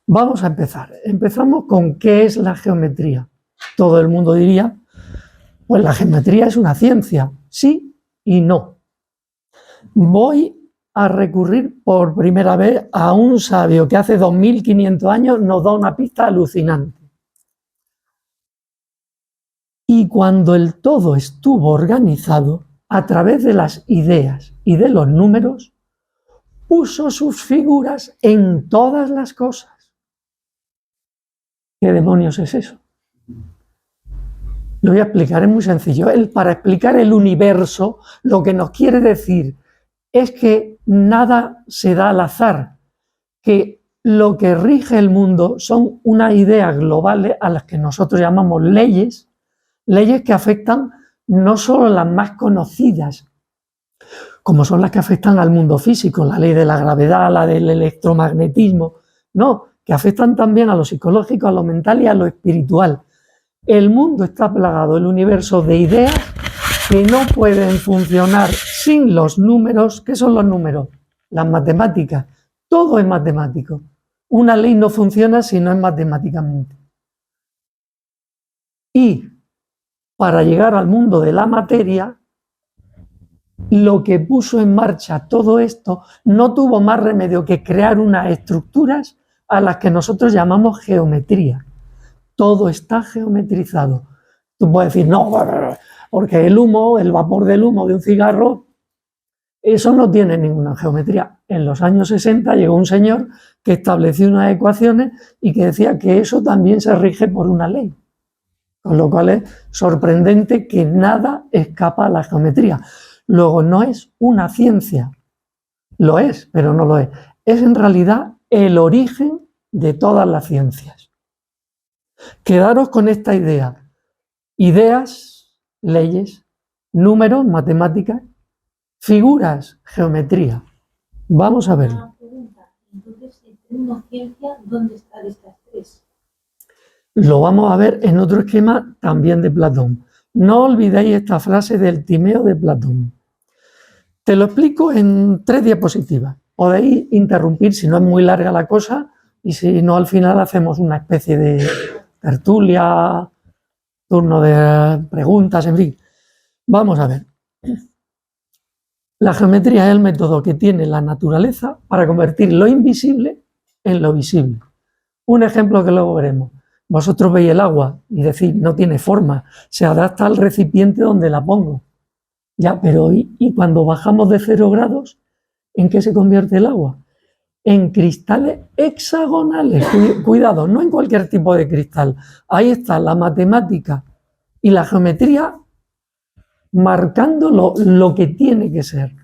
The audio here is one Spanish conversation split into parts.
Vamos a empezar. Empezamos con ¿qué es la geometría? Todo el mundo diría, pues la geometría es una ciencia, sí y no. Voy a recurrir por primera vez a un sabio que hace 2500 años nos da una pista alucinante. Y cuando el todo estuvo organizado, a través de las ideas y de los números, puso sus figuras en todas las cosas. ¿Qué demonios es eso? Lo voy a explicar, es muy sencillo. Para explicar el universo, lo que nos quiere decir es que nada se da al azar, que lo que rige el mundo son unas ideas globales a las que nosotros llamamos leyes, leyes que afectan no solo las más conocidas, como son las que afectan al mundo físico, la ley de la gravedad, la del electromagnetismo, no, que afectan también a lo psicológico, a lo mental y a lo espiritual. El mundo está plagado, el universo, de ideas que no pueden funcionar sin los números. ¿Qué son los números? Las matemáticas. Todo es matemático. Una ley no funciona si no es matemáticamente. Y para llegar al mundo de la materia, lo que puso en marcha todo esto no tuvo más remedio que crear unas estructuras a las que nosotros llamamos geometría. Todo está geometrizado. Tú puedes decir, no, porque el humo, el vapor del humo de un cigarro, eso no tiene ninguna geometría. En los años 60 llegó un señor que estableció unas ecuaciones y que decía que eso también se rige por una ley. Con lo cual es sorprendente que nada escapa a la geometría. Luego, no es una ciencia. Lo es, pero no lo es. Es en realidad el origen de todas las ciencias. Quedaros con esta idea. Ideas, leyes, números, matemáticas, figuras, geometría. Vamos a verlo. Una pregunta. Entonces, en una ciencia, ¿dónde están estas tres? Lo vamos a ver en otro esquema también de Platón. No olvidéis esta frase del Timeo de Platón. Te lo explico en 3 diapositivas. Podéis interrumpir si no es muy larga la cosa y si no, al final hacemos una especie de tertulia, turno de preguntas, en fin. Vamos a ver. La geometría es el método que tiene la naturaleza para convertir lo invisible en lo visible. Un ejemplo que luego veremos. Vosotros veis el agua y decís, no tiene forma, se adapta al recipiente donde la pongo. Ya, pero ¿y cuando bajamos de 0 grados, en qué se convierte el agua? En cristales hexagonales. Cuidado, no en cualquier tipo de cristal. Ahí está la matemática y la geometría marcando lo que tiene que ser.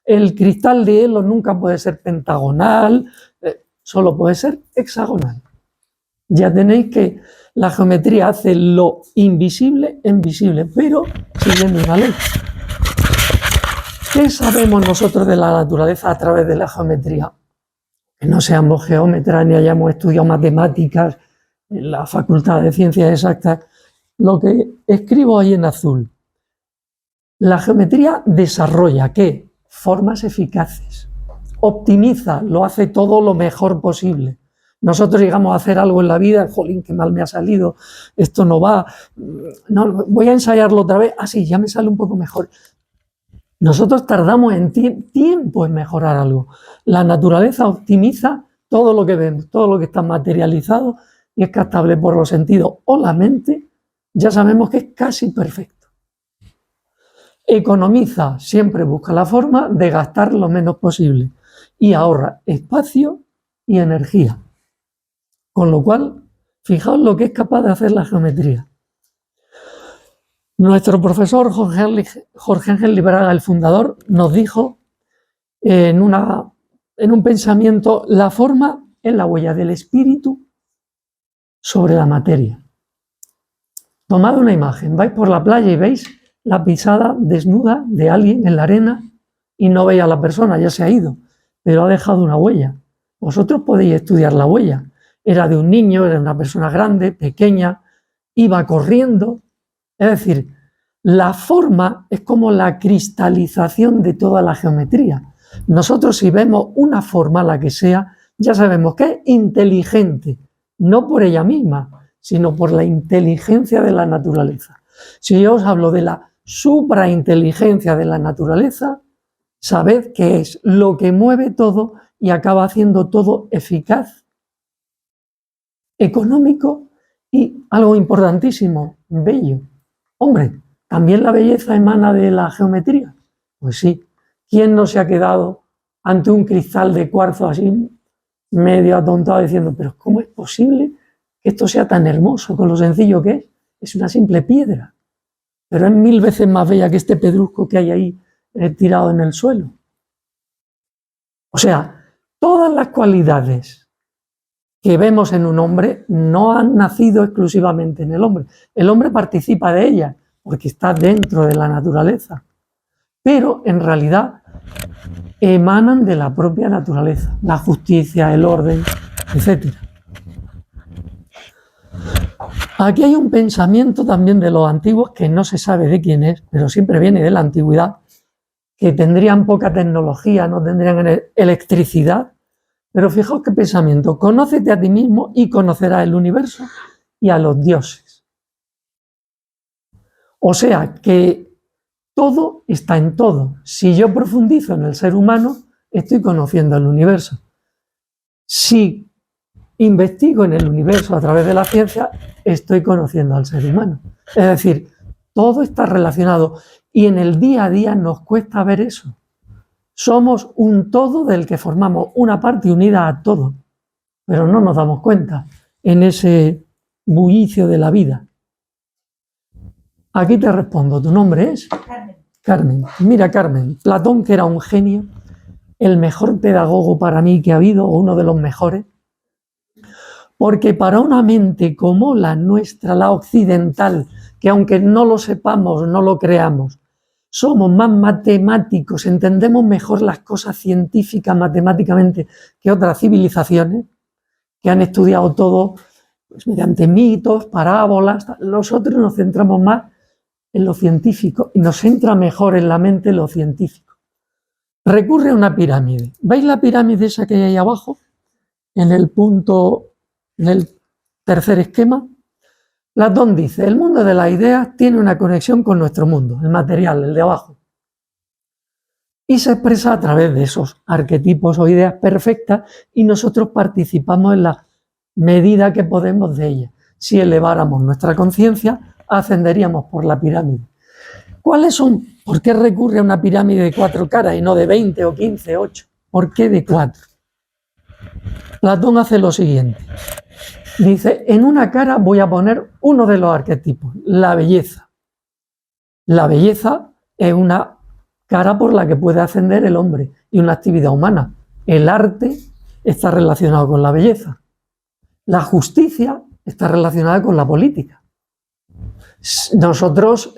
El cristal de hielo nunca puede ser pentagonal, solo puede ser hexagonal. Ya tenéis que la geometría hace lo invisible en visible, pero siguiendo una ley. ¿Qué sabemos nosotros de la naturaleza a través de la geometría? Que no seamos geómetras ni hayamos estudiado matemáticas en la Facultad de Ciencias Exactas. Lo que escribo ahí en azul. La geometría desarrolla, ¿qué? Formas eficaces. Optimiza, lo hace todo lo mejor posible. Nosotros llegamos a hacer algo en la vida, jolín, qué mal me ha salido, esto no va, no, voy a ensayarlo otra vez, sí, ya me sale un poco mejor. Nosotros tardamos en tiempo en mejorar algo. La naturaleza optimiza todo lo que vemos, todo lo que está materializado y es captable por los sentidos o la mente, ya sabemos que es casi perfecto. Economiza, siempre busca la forma de gastar lo menos posible y ahorra espacio y energía. Con lo cual, fijaos lo que es capaz de hacer la geometría. Nuestro profesor Jorge Ángel Libraga, el fundador, nos dijo en un pensamiento, la forma es la huella del espíritu sobre la materia. Tomad una imagen, vais por la playa y veis la pisada desnuda de alguien en la arena y no veis a la persona, ya se ha ido, pero ha dejado una huella. Vosotros podéis estudiar la huella. Era de un niño, era una persona grande, pequeña, iba corriendo. Es decir, la forma es como la cristalización de toda la geometría. Nosotros, si vemos una forma, la que sea, ya sabemos que es inteligente, no por ella misma, sino por la inteligencia de la naturaleza. Si yo os hablo de la suprainteligencia de la naturaleza, sabed que es lo que mueve todo y acaba haciendo todo eficaz, económico y, algo importantísimo, bello. Hombre, ¿también la belleza emana de la geometría? Pues sí. ¿Quién no se ha quedado ante un cristal de cuarzo así medio atontado diciendo, pero ¿cómo es posible que esto sea tan hermoso con lo sencillo que es? Es una simple piedra, pero es 1000 veces más bella que este pedrusco que hay ahí tirado en el suelo. O sea, todas las cualidades que vemos en un hombre no han nacido exclusivamente en el hombre. El hombre participa de ellas porque está dentro de la naturaleza, pero en realidad emanan de la propia naturaleza, la justicia, el orden, etc. Aquí hay un pensamiento también de los antiguos que no se sabe de quién es, pero siempre viene de la antigüedad, que tendrían poca tecnología, no tendrían electricidad, pero fijaos qué pensamiento: conócete a ti mismo y conocerás el universo y a los dioses. O sea que todo está en todo. Si yo profundizo en el ser humano, estoy conociendo el universo. Si investigo en el universo a través de la ciencia, estoy conociendo al ser humano. Es decir, todo está relacionado y en el día a día nos cuesta ver eso. Somos un todo del que formamos una parte unida a todo, pero no nos damos cuenta en ese bullicio de la vida. Aquí te respondo, ¿tu nombre es? Carmen. Mira, Carmen, Platón, que era un genio, el mejor pedagogo para mí que ha habido, o uno de los mejores, porque para una mente como la nuestra, la occidental, que aunque no lo sepamos, no lo creamos, somos más matemáticos, entendemos mejor las cosas científicas matemáticamente que otras civilizaciones que han estudiado todo pues, mediante mitos, parábolas. Nosotros nos centramos más en lo científico y nos entra mejor en la mente lo científico. Recurre a una pirámide. ¿Veis la pirámide esa que hay ahí abajo? En el punto, en el tercer esquema. Platón dice, el mundo de las ideas tiene una conexión con nuestro mundo, el material, el de abajo. Y se expresa a través de esos arquetipos o ideas perfectas y nosotros participamos en la medida que podemos de ellas. Si eleváramos nuestra conciencia, ascenderíamos por la pirámide. ¿Cuáles son? ¿Por qué recurre a una pirámide de 4 caras y no de 20 o 15, 8? ¿Por qué de 4? Platón hace lo siguiente. Dice, en una cara voy a poner uno de los arquetipos, la belleza. La belleza es una cara por la que puede ascender el hombre y una actividad humana. El arte está relacionado con la belleza. La justicia está relacionada con la política. Nosotros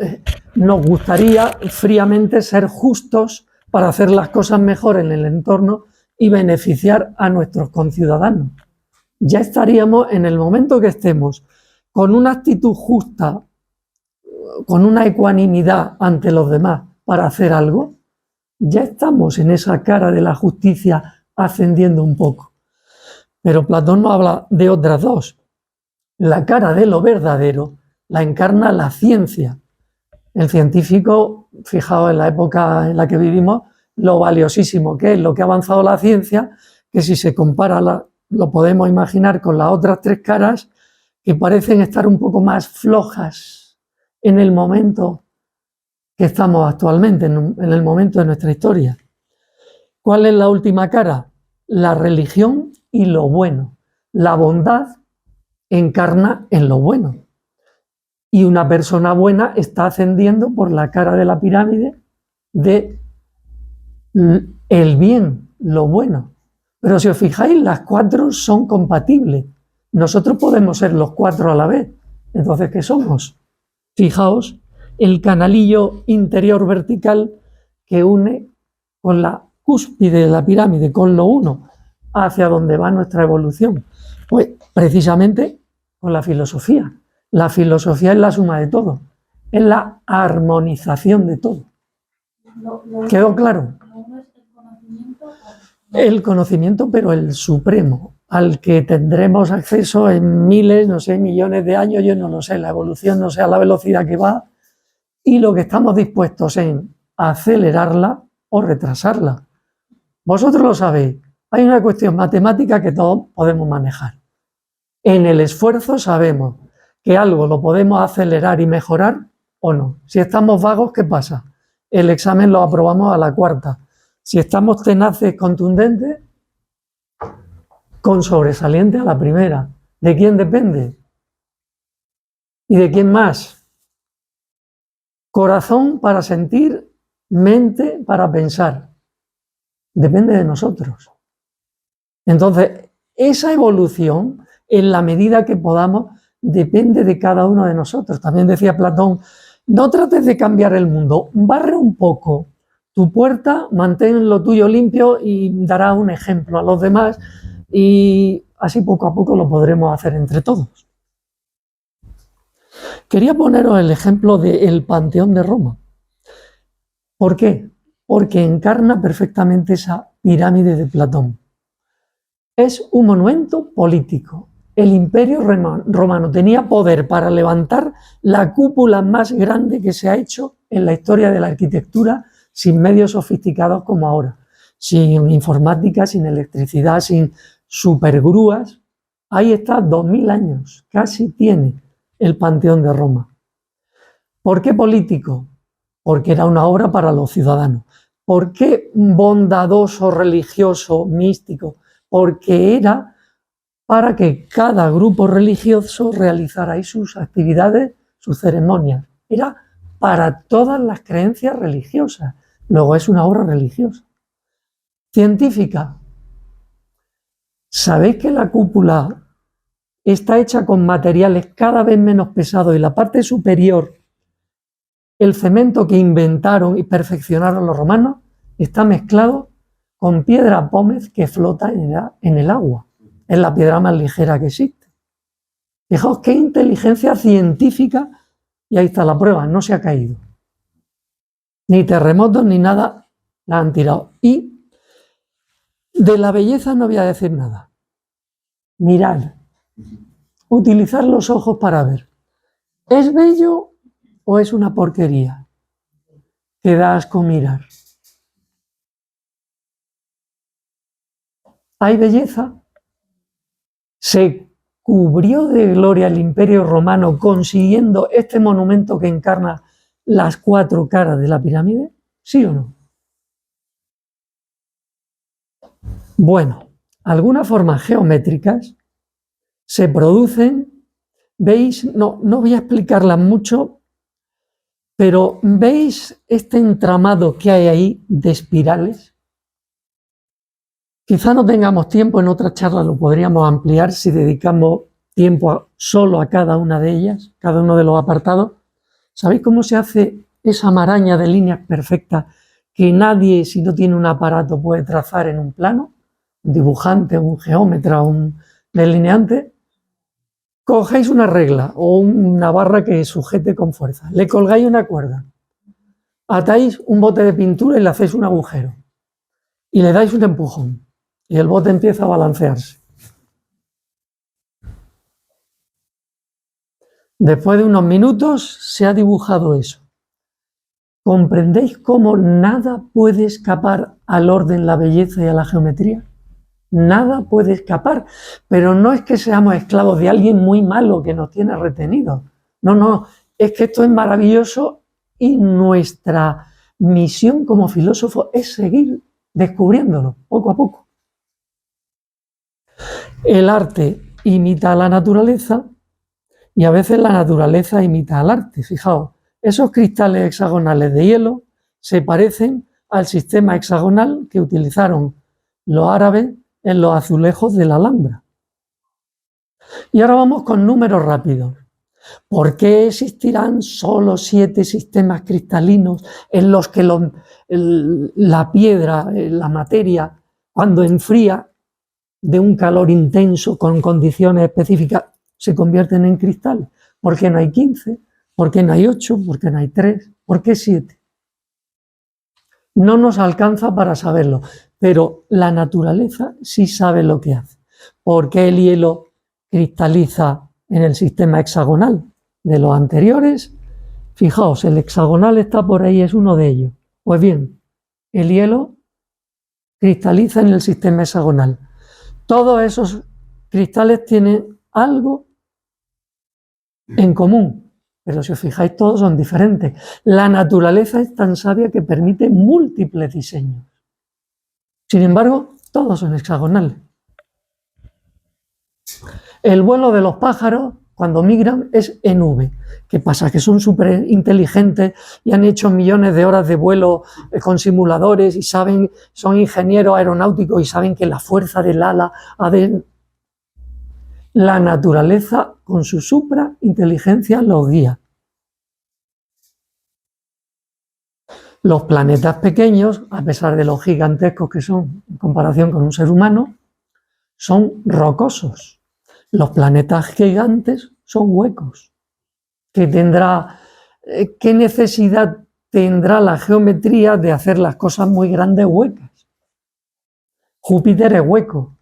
nos gustaría fríamente ser justos para hacer las cosas mejor en el entorno y beneficiar a nuestros conciudadanos. Ya estaríamos en el momento que estemos con una actitud justa, con una ecuanimidad ante los demás para hacer algo, ya estamos en esa cara de la justicia ascendiendo un poco. Pero Platón nos habla de otras dos. La cara de lo verdadero la encarna la ciencia. El científico, fijaos en la época en la que vivimos, lo valiosísimo que es, lo que ha avanzado la ciencia, que si se compara, lo podemos imaginar con las otras 3 caras, que parecen estar un poco más flojas en el momento que estamos actualmente, en el momento de nuestra historia. ¿Cuál es la última cara? La religión y lo bueno. La bondad encarna en lo bueno. Y una persona buena está ascendiendo por la cara de la pirámide de el bien, lo bueno. Pero si os fijáis, las 4 son compatibles. Nosotros podemos ser los 4 a la vez. Entonces, ¿qué somos? Fijaos, el canalillo interior vertical que une con la cúspide de la pirámide, con lo uno, hacia donde va nuestra evolución. Pues precisamente con la filosofía. La filosofía es la suma de todo, es la armonización de todo. ¿Quedó claro? El conocimiento, pero el supremo, al que tendremos acceso en miles, no sé, millones de años, yo no lo sé, la evolución no sé a la velocidad que va, y lo que estamos dispuestos en acelerarla o retrasarla. Vosotros lo sabéis, hay una cuestión matemática que todos podemos manejar. En el esfuerzo sabemos que algo lo podemos acelerar y mejorar o no. Si estamos vagos, ¿qué pasa? El examen lo aprobamos a la cuarta. Si estamos tenaces, contundentes, con sobresaliente a la primera. ¿De quién depende? ¿Y de quién más? Corazón para sentir, mente para pensar. Depende de nosotros. Entonces, esa evolución, en la medida que podamos, depende de cada uno de nosotros. También decía Platón, no trates de cambiar el mundo, barre un poco tu puerta, mantén lo tuyo limpio y darás un ejemplo a los demás y así poco a poco lo podremos hacer entre todos. Quería poneros el ejemplo del Panteón de Roma. ¿Por qué? Porque encarna perfectamente esa pirámide de Platón. Es un monumento político. El Imperio Romano tenía poder para levantar la cúpula más grande que se ha hecho en la historia de la arquitectura sin medios sofisticados como ahora, sin informática, sin electricidad, sin supergrúas. Ahí está, 2000 años, casi tiene el Panteón de Roma. ¿Por qué político? Porque era una obra para los ciudadanos. ¿Por qué bondadoso, religioso, místico? Porque era para que cada grupo religioso realizara ahí sus actividades, sus ceremonias. Era para todas las creencias religiosas. Luego es una obra religiosa. Científica. ¿Sabéis que la cúpula está hecha con materiales cada vez menos pesados y la parte superior, el cemento que inventaron y perfeccionaron los romanos, está mezclado con piedra pómez que flota en el agua? Es la piedra más ligera que existe. Fijaos qué inteligencia científica, y ahí está la prueba, no se ha caído. Ni terremotos ni nada la han tirado. Y de la belleza no voy a decir nada. Mirad, utilizar los ojos para ver. ¿Es bello o es una porquería que da asco mirar? ¿Hay belleza? ¿Se cubrió de gloria el Imperio Romano consiguiendo este monumento que encarna las 4 caras de la pirámide? ¿Sí o no? Bueno, algunas formas geométricas se producen, veis, no voy a explicarlas mucho, pero ¿veis este entramado que hay ahí de espirales? Quizá no tengamos tiempo, en otra charla lo podríamos ampliar si dedicamos tiempo solo a cada una de ellas, cada uno de los apartados. ¿Sabéis cómo se hace esa maraña de líneas perfectas que nadie, si no tiene un aparato, puede trazar en un plano? Un dibujante, un geómetra, un delineante. Cogéis una regla o una barra que sujete con fuerza, le colgáis una cuerda, atáis un bote de pintura y le hacéis un agujero y le dais un empujón y el bote empieza a balancearse. Después de unos minutos se ha dibujado eso. ¿Comprendéis cómo nada puede escapar al orden, la belleza y a la geometría? Nada puede escapar, pero no es que seamos esclavos de alguien muy malo que nos tiene retenidos. No, es que esto es maravilloso y nuestra misión como filósofo es seguir descubriéndolo poco a poco. El arte imita a la naturaleza y a veces la naturaleza imita al arte. Fijaos, esos cristales hexagonales de hielo se parecen al sistema hexagonal que utilizaron los árabes en los azulejos de la Alhambra. Y ahora vamos con números rápidos. ¿Por qué existirán solo 7 sistemas cristalinos en los que la piedra, la materia, cuando enfría de un calor intenso con condiciones específicas, se convierten en cristal? ¿Por qué no hay 15? ¿Por qué no hay 8? ¿Por qué no hay 3? ¿Por qué 7? No nos alcanza para saberlo. pero la naturaleza sí sabe lo que hace. ¿Por qué el hielo cristaliza en el sistema hexagonal? De los anteriores, fijaos, el hexagonal está por ahí, es uno de ellos. Pues bien, el hielo cristaliza en el sistema hexagonal. Todos esos cristales tienen algo en común, pero si os fijáis todos son diferentes. La naturaleza es tan sabia que permite múltiples diseños. Sin embargo, todos son hexagonales. El vuelo de los pájaros, cuando migran, es en V. ¿Qué pasa? Que son súper inteligentes y han hecho millones de horas de vuelo con simuladores y saben, son ingenieros aeronáuticos y saben que la fuerza del ala ha de... La naturaleza, con su suprainteligencia, los guía. Los planetas pequeños, a pesar de los gigantescos que son en comparación con un ser humano, son rocosos. Los planetas gigantes son huecos. ¿Qué necesidad tendrá la geometría de hacer las cosas muy grandes huecas? Júpiter es hueco.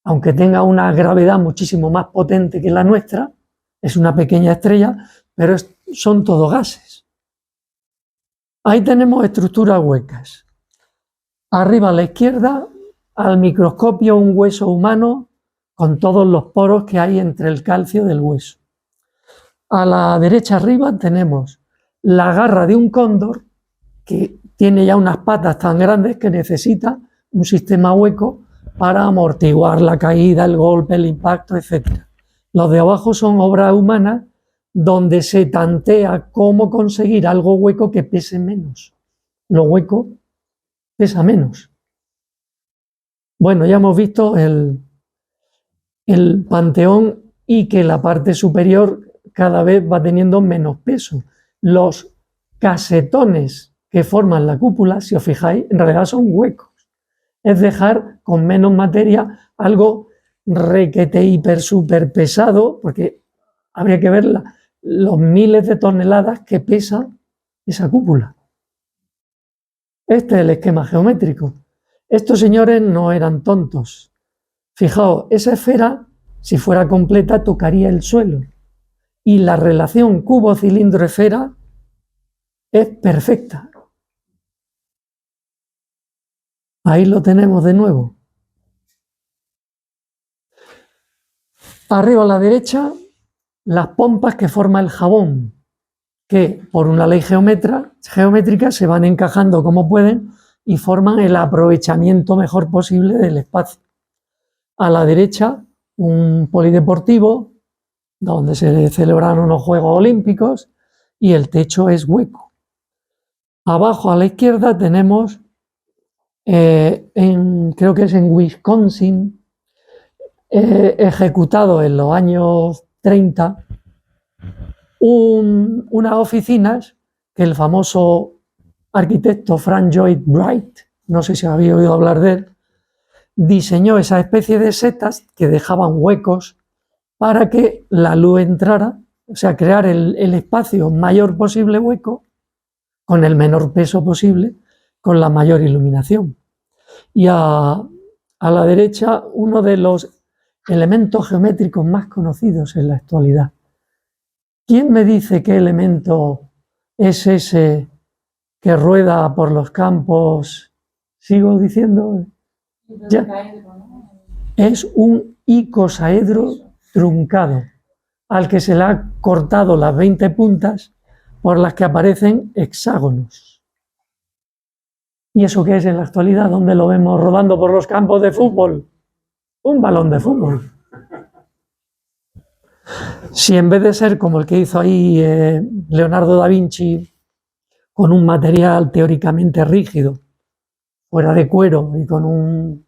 Aunque tenga una gravedad muchísimo más potente que la nuestra, es una pequeña estrella, pero son todo gases. Ahí tenemos estructuras huecas. Arriba a la izquierda, al microscopio, un hueso humano con todos los poros que hay entre el calcio del hueso. A la derecha arriba tenemos la garra de un cóndor que tiene ya unas patas tan grandes que necesita un sistema hueco para amortiguar la caída, el golpe, el impacto, etc. Los de abajo son obras humanas donde se tantea cómo conseguir algo hueco que pese menos. Lo hueco pesa menos. Bueno, ya hemos visto el panteón y que la parte superior cada vez va teniendo menos peso. Los casetones que forman la cúpula, si os fijáis, en realidad son huecos. Es dejar con menos materia algo requete hiper super pesado, porque habría que ver los miles de toneladas que pesa esa cúpula. Este es el esquema geométrico. Estos señores no eran tontos. Fijaos, esa esfera, si fuera completa, tocaría el suelo. Y la relación cubo-cilindro-esfera es perfecta. Ahí lo tenemos de nuevo. Arriba a la derecha, las pompas que forma el jabón, que por una ley geométrica se van encajando como pueden y forman el aprovechamiento mejor posible del espacio. A la derecha, un polideportivo donde se celebran unos Juegos Olímpicos y el techo es hueco. Abajo a la izquierda tenemos, creo que es en Wisconsin, ejecutado en los años 30, unas oficinas que el famoso arquitecto Frank Lloyd Wright, no sé si habéis oído hablar de él, diseñó esa especie de setas que dejaban huecos para que la luz entrara, o sea, crear el espacio mayor posible hueco, con el menor peso posible, con la mayor iluminación. Y a la derecha, uno de los elementos geométricos más conocidos en la actualidad. ¿Quién me dice qué elemento es ese que rueda por los campos? ¿Sigo diciendo? Ya. Es un icosaedro truncado, al que se le ha cortado las 20 puntas por las que aparecen hexágonos. ¿Y eso qué es en la actualidad? ¿Dónde lo vemos rodando por los campos de fútbol? Un balón de fútbol. Si en vez de ser como el que hizo ahí Leonardo da Vinci, con un material teóricamente rígido, fuera de cuero y con un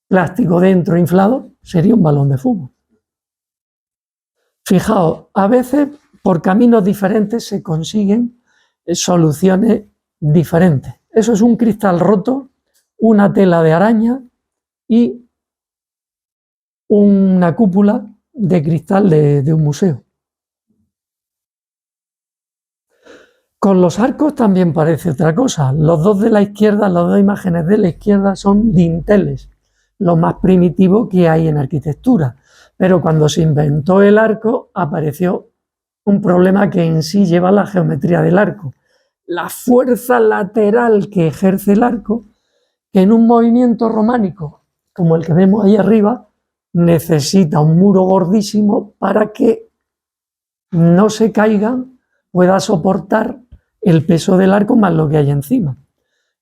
plástico dentro inflado, sería un balón de fútbol. Fijaos, a veces por caminos diferentes se consiguen soluciones diferentes. Eso es un cristal roto, una tela de araña y una cúpula de cristal de un museo. Con los arcos también parece otra cosa. Los dos de la izquierda, las dos imágenes de la izquierda son dinteles, lo más primitivo que hay en arquitectura. Pero cuando se inventó el arco, apareció un problema que en sí lleva la geometría del arco. La fuerza lateral que ejerce el arco, que en un movimiento románico, como el que vemos ahí arriba, necesita un muro gordísimo para que no se caigan, pueda soportar el peso del arco más lo que hay encima.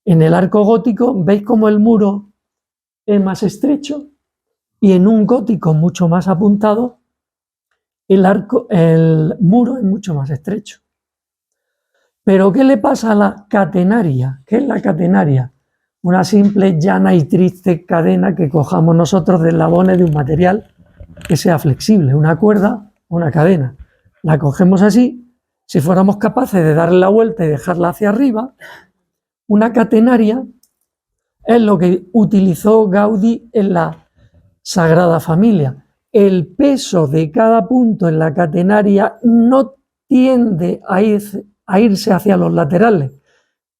En el arco gótico, ¿veis cómo el muro es más estrecho? Y en un gótico mucho más apuntado, el muro es mucho más estrecho. Pero ¿qué le pasa a la catenaria? ¿Qué es la catenaria? Una simple, llana y triste cadena que cojamos nosotros de eslabones de un material que sea flexible, una cuerda o una cadena. La cogemos así. Si fuéramos capaces de darle la vuelta y dejarla hacia arriba, una catenaria es lo que utilizó Gaudí en la Sagrada Familia. El peso de cada punto en la catenaria no tiende a irse hacia los laterales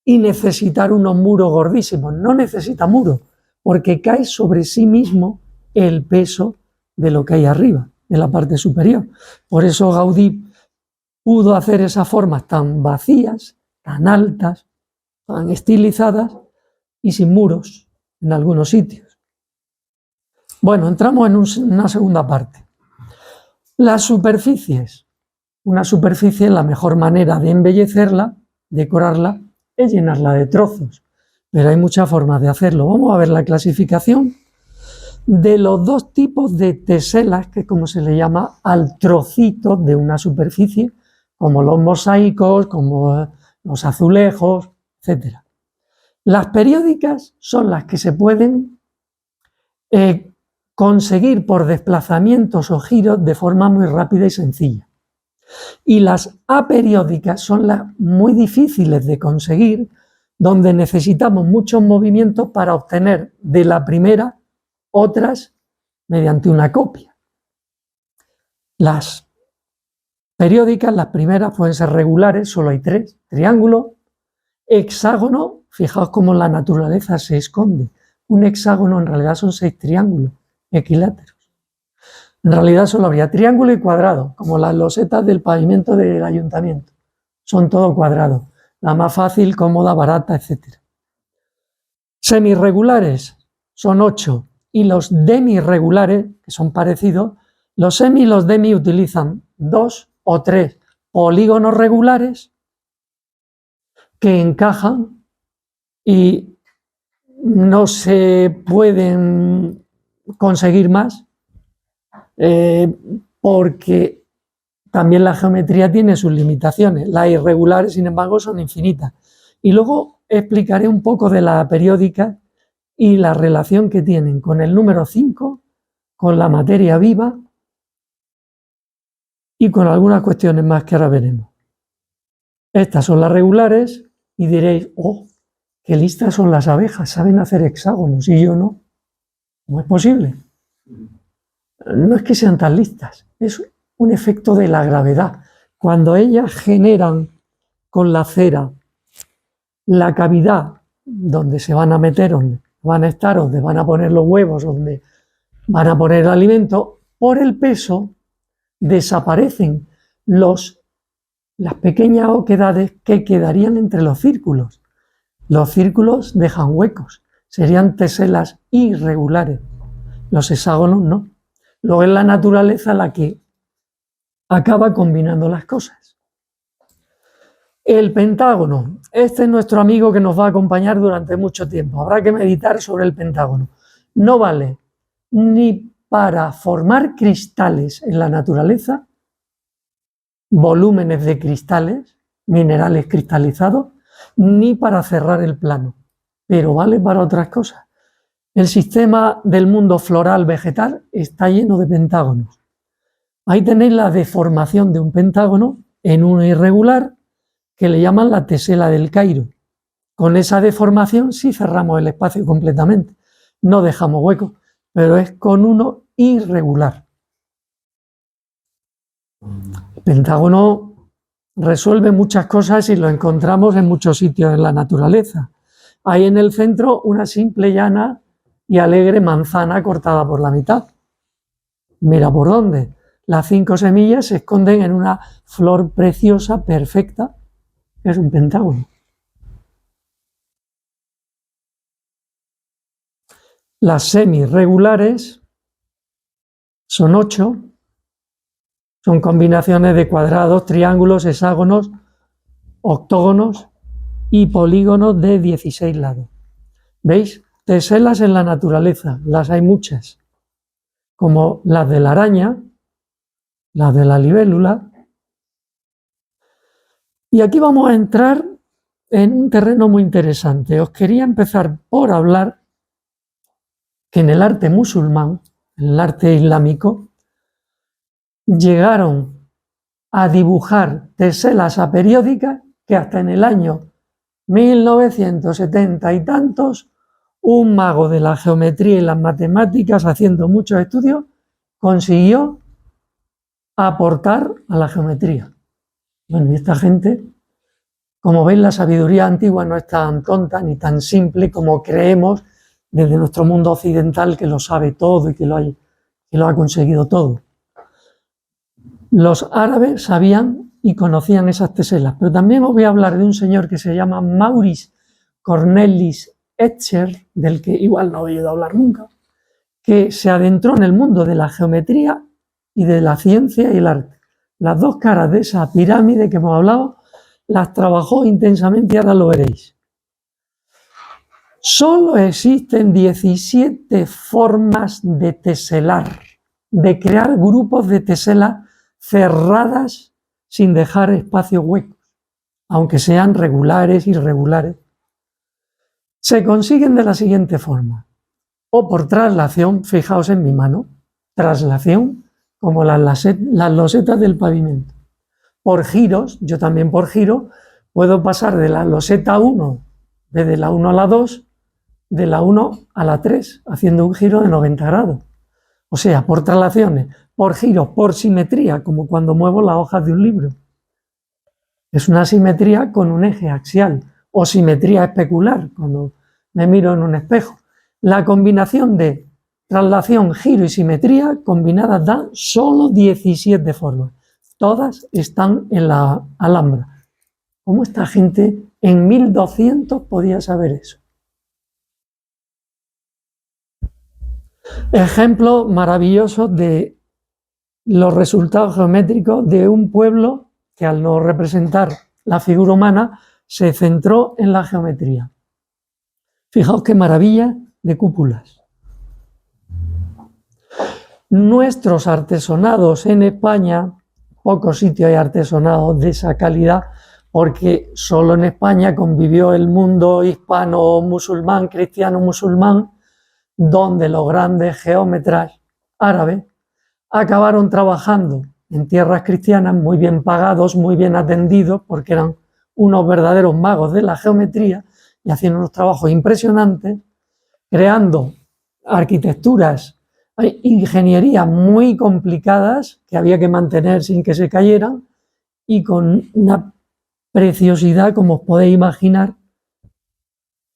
y necesitar unos muros gordísimos. No necesita muros, porque cae sobre sí mismo el peso de lo que hay arriba, de la parte superior. Por eso Gaudí pudo hacer esas formas tan vacías, tan altas, tan estilizadas y sin muros en algunos sitios. Bueno, entramos en una segunda parte. Las superficies. Una superficie, la mejor manera de embellecerla, decorarla, es llenarla de trozos. Pero hay muchas formas de hacerlo. Vamos a ver la clasificación de los dos tipos de teselas, que es como se le llama al trocito de una superficie, como los mosaicos, como los azulejos, etc. Las periódicas son las que se pueden conseguir por desplazamientos o giros de forma muy rápida y sencilla. Y las aperiódicas son las muy difíciles de conseguir, donde necesitamos muchos movimientos para obtener de la primera otras mediante una copia. Las periódicas, las primeras pueden ser regulares, solo hay 3, triángulo, hexágono, fijaos cómo la naturaleza se esconde. Un hexágono en realidad son 6 triángulos equiláteros. En realidad solo habría triángulo y cuadrado, como las losetas del pavimento del ayuntamiento. Son todo cuadrados. La más fácil, cómoda, barata, etc. Semirregulares son 8 y los demirregulares, que son parecidos, los semi y los demi utilizan 2 o 3 polígonos regulares que encajan y no se pueden conseguir más porque también la geometría tiene sus limitaciones. Las irregulares, sin embargo, son infinitas. Y luego explicaré un poco de la periódica y la relación que tienen con el número 5, con la materia viva y con algunas cuestiones más que ahora veremos. Estas son las regulares y diréis, oh, qué listas son las abejas, saben hacer hexágonos y yo no. ¿Cómo es posible? No es que sean tan listas, es un efecto de la gravedad. Cuando ellas generan con la cera la cavidad donde se van a meter, donde van a estar, donde van a poner los huevos, donde van a poner el alimento, por el peso desaparecen las pequeñas oquedades que quedarían entre los círculos. Los círculos dejan huecos, serían teselas irregulares. Los hexágonos no. Luego es la naturaleza la que acaba combinando las cosas. El pentágono. Este es nuestro amigo que nos va a acompañar durante mucho tiempo. Habrá que meditar sobre el pentágono. No vale ni para formar cristales en la naturaleza, volúmenes de cristales, minerales cristalizados, ni para cerrar el plano, pero vale para otras cosas. El sistema del mundo floral vegetal está lleno de pentágonos. Ahí tenéis la deformación de un pentágono en uno irregular que le llaman la tesela del Cairo. Con esa deformación sí cerramos el espacio completamente, no dejamos huecos, pero es con uno irregular. El pentágono resuelve muchas cosas y lo encontramos en muchos sitios en la naturaleza. Hay en el centro una simple, llana y alegre manzana cortada por la mitad. Mira por dónde. Las 5 semillas se esconden en una flor preciosa, perfecta, que es un pentágono. Las semirregulares son 8, son combinaciones de cuadrados, triángulos, hexágonos, octógonos y polígonos de 16 lados. ¿Veis? Teselas en la naturaleza, las hay muchas, como las de la araña, las de la libélula. Y aquí vamos a entrar en un terreno muy interesante. Os quería empezar por hablar que en el arte musulmán, en el arte islámico, llegaron a dibujar teselas aperiódicas que hasta en el año 1970 y tantos, un mago de la geometría y las matemáticas, haciendo muchos estudios, consiguió aportar a la geometría. Bueno, y esta gente, como veis, la sabiduría antigua no es tan tonta ni tan simple como creemos desde nuestro mundo occidental, que lo sabe todo y que lo ha conseguido todo. Los árabes sabían y conocían esas teselas, pero también os voy a hablar de un señor que se llama Maurice Cornelis Escher, del que igual no he oído hablar nunca, que se adentró en el mundo de la geometría y de la ciencia y el arte. Las dos caras de esa pirámide que hemos hablado las trabajó intensamente y ahora lo veréis. Solo existen 17 formas de teselar, de crear grupos de teselas cerradas sin dejar espacios huecos, aunque sean regulares, irregulares. Se consiguen de la siguiente forma: o por traslación, fijaos en mi mano, traslación, como las losetas del pavimento. Por giros, yo también por giro, puedo pasar de la loseta 1, desde la 1 a la 2, de la 1 a la 3, haciendo un giro de 90 grados. O sea, por traslaciones, por giros, por simetría, como cuando muevo las hojas de un libro. Es una simetría con un eje axial, o simetría especular, cuando me miro en un espejo. La combinación de traslación, giro y simetría combinadas dan solo 17 formas. Todas están en la Alhambra. ¿Cómo esta gente en 1200 podía saber eso? Ejemplo maravilloso de los resultados geométricos de un pueblo que, al no representar la figura humana, se centró en la geometría. Fijaos qué maravilla de cúpulas. Nuestros artesonados en España, pocos sitios hay artesonados de esa calidad, porque solo en España convivió el mundo hispano-musulmán, cristiano-musulmán, donde los grandes geómetras árabes acabaron trabajando en tierras cristianas, muy bien pagados, muy bien atendidos, porque eran unos verdaderos magos de la geometría y haciendo unos trabajos impresionantes, creando arquitecturas, ingenierías muy complicadas que había que mantener sin que se cayeran y con una preciosidad, como os podéis imaginar.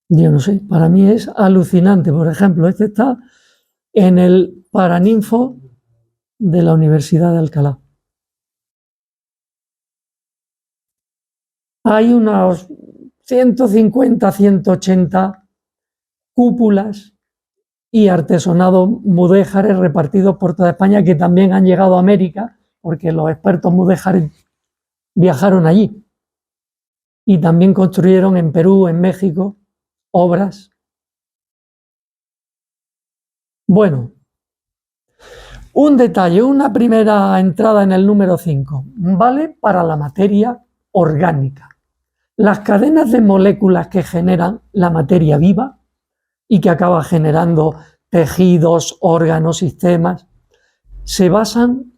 Yo no sé, para mí es alucinante. Por ejemplo, este está en el Paraninfo de la Universidad de Alcalá. Hay unos 150, 180 cúpulas y artesonados mudéjares repartidos por toda España, que también han llegado a América, porque los expertos mudéjares viajaron allí. Y también construyeron en Perú, en México, obras. Bueno, un detalle, una primera entrada en el número 5, vale para la materia orgánica. Las cadenas de moléculas que generan la materia viva y que acaba generando tejidos, órganos, sistemas, se basan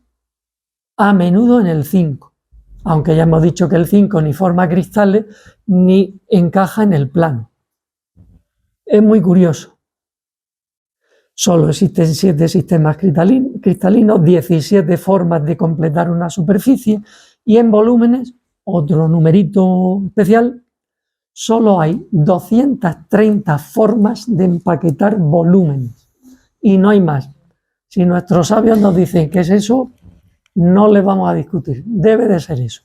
a menudo en el zinc, aunque ya hemos dicho que el zinc ni forma cristales ni encaja en el plano. Es muy curioso. Solo existen 7 sistemas cristalinos, 17 formas de completar una superficie y en volúmenes otro numerito especial, solo hay 230 formas de empaquetar volúmenes y no hay más. Si nuestros sabios nos dicen que es eso, no les vamos a discutir, debe de ser eso.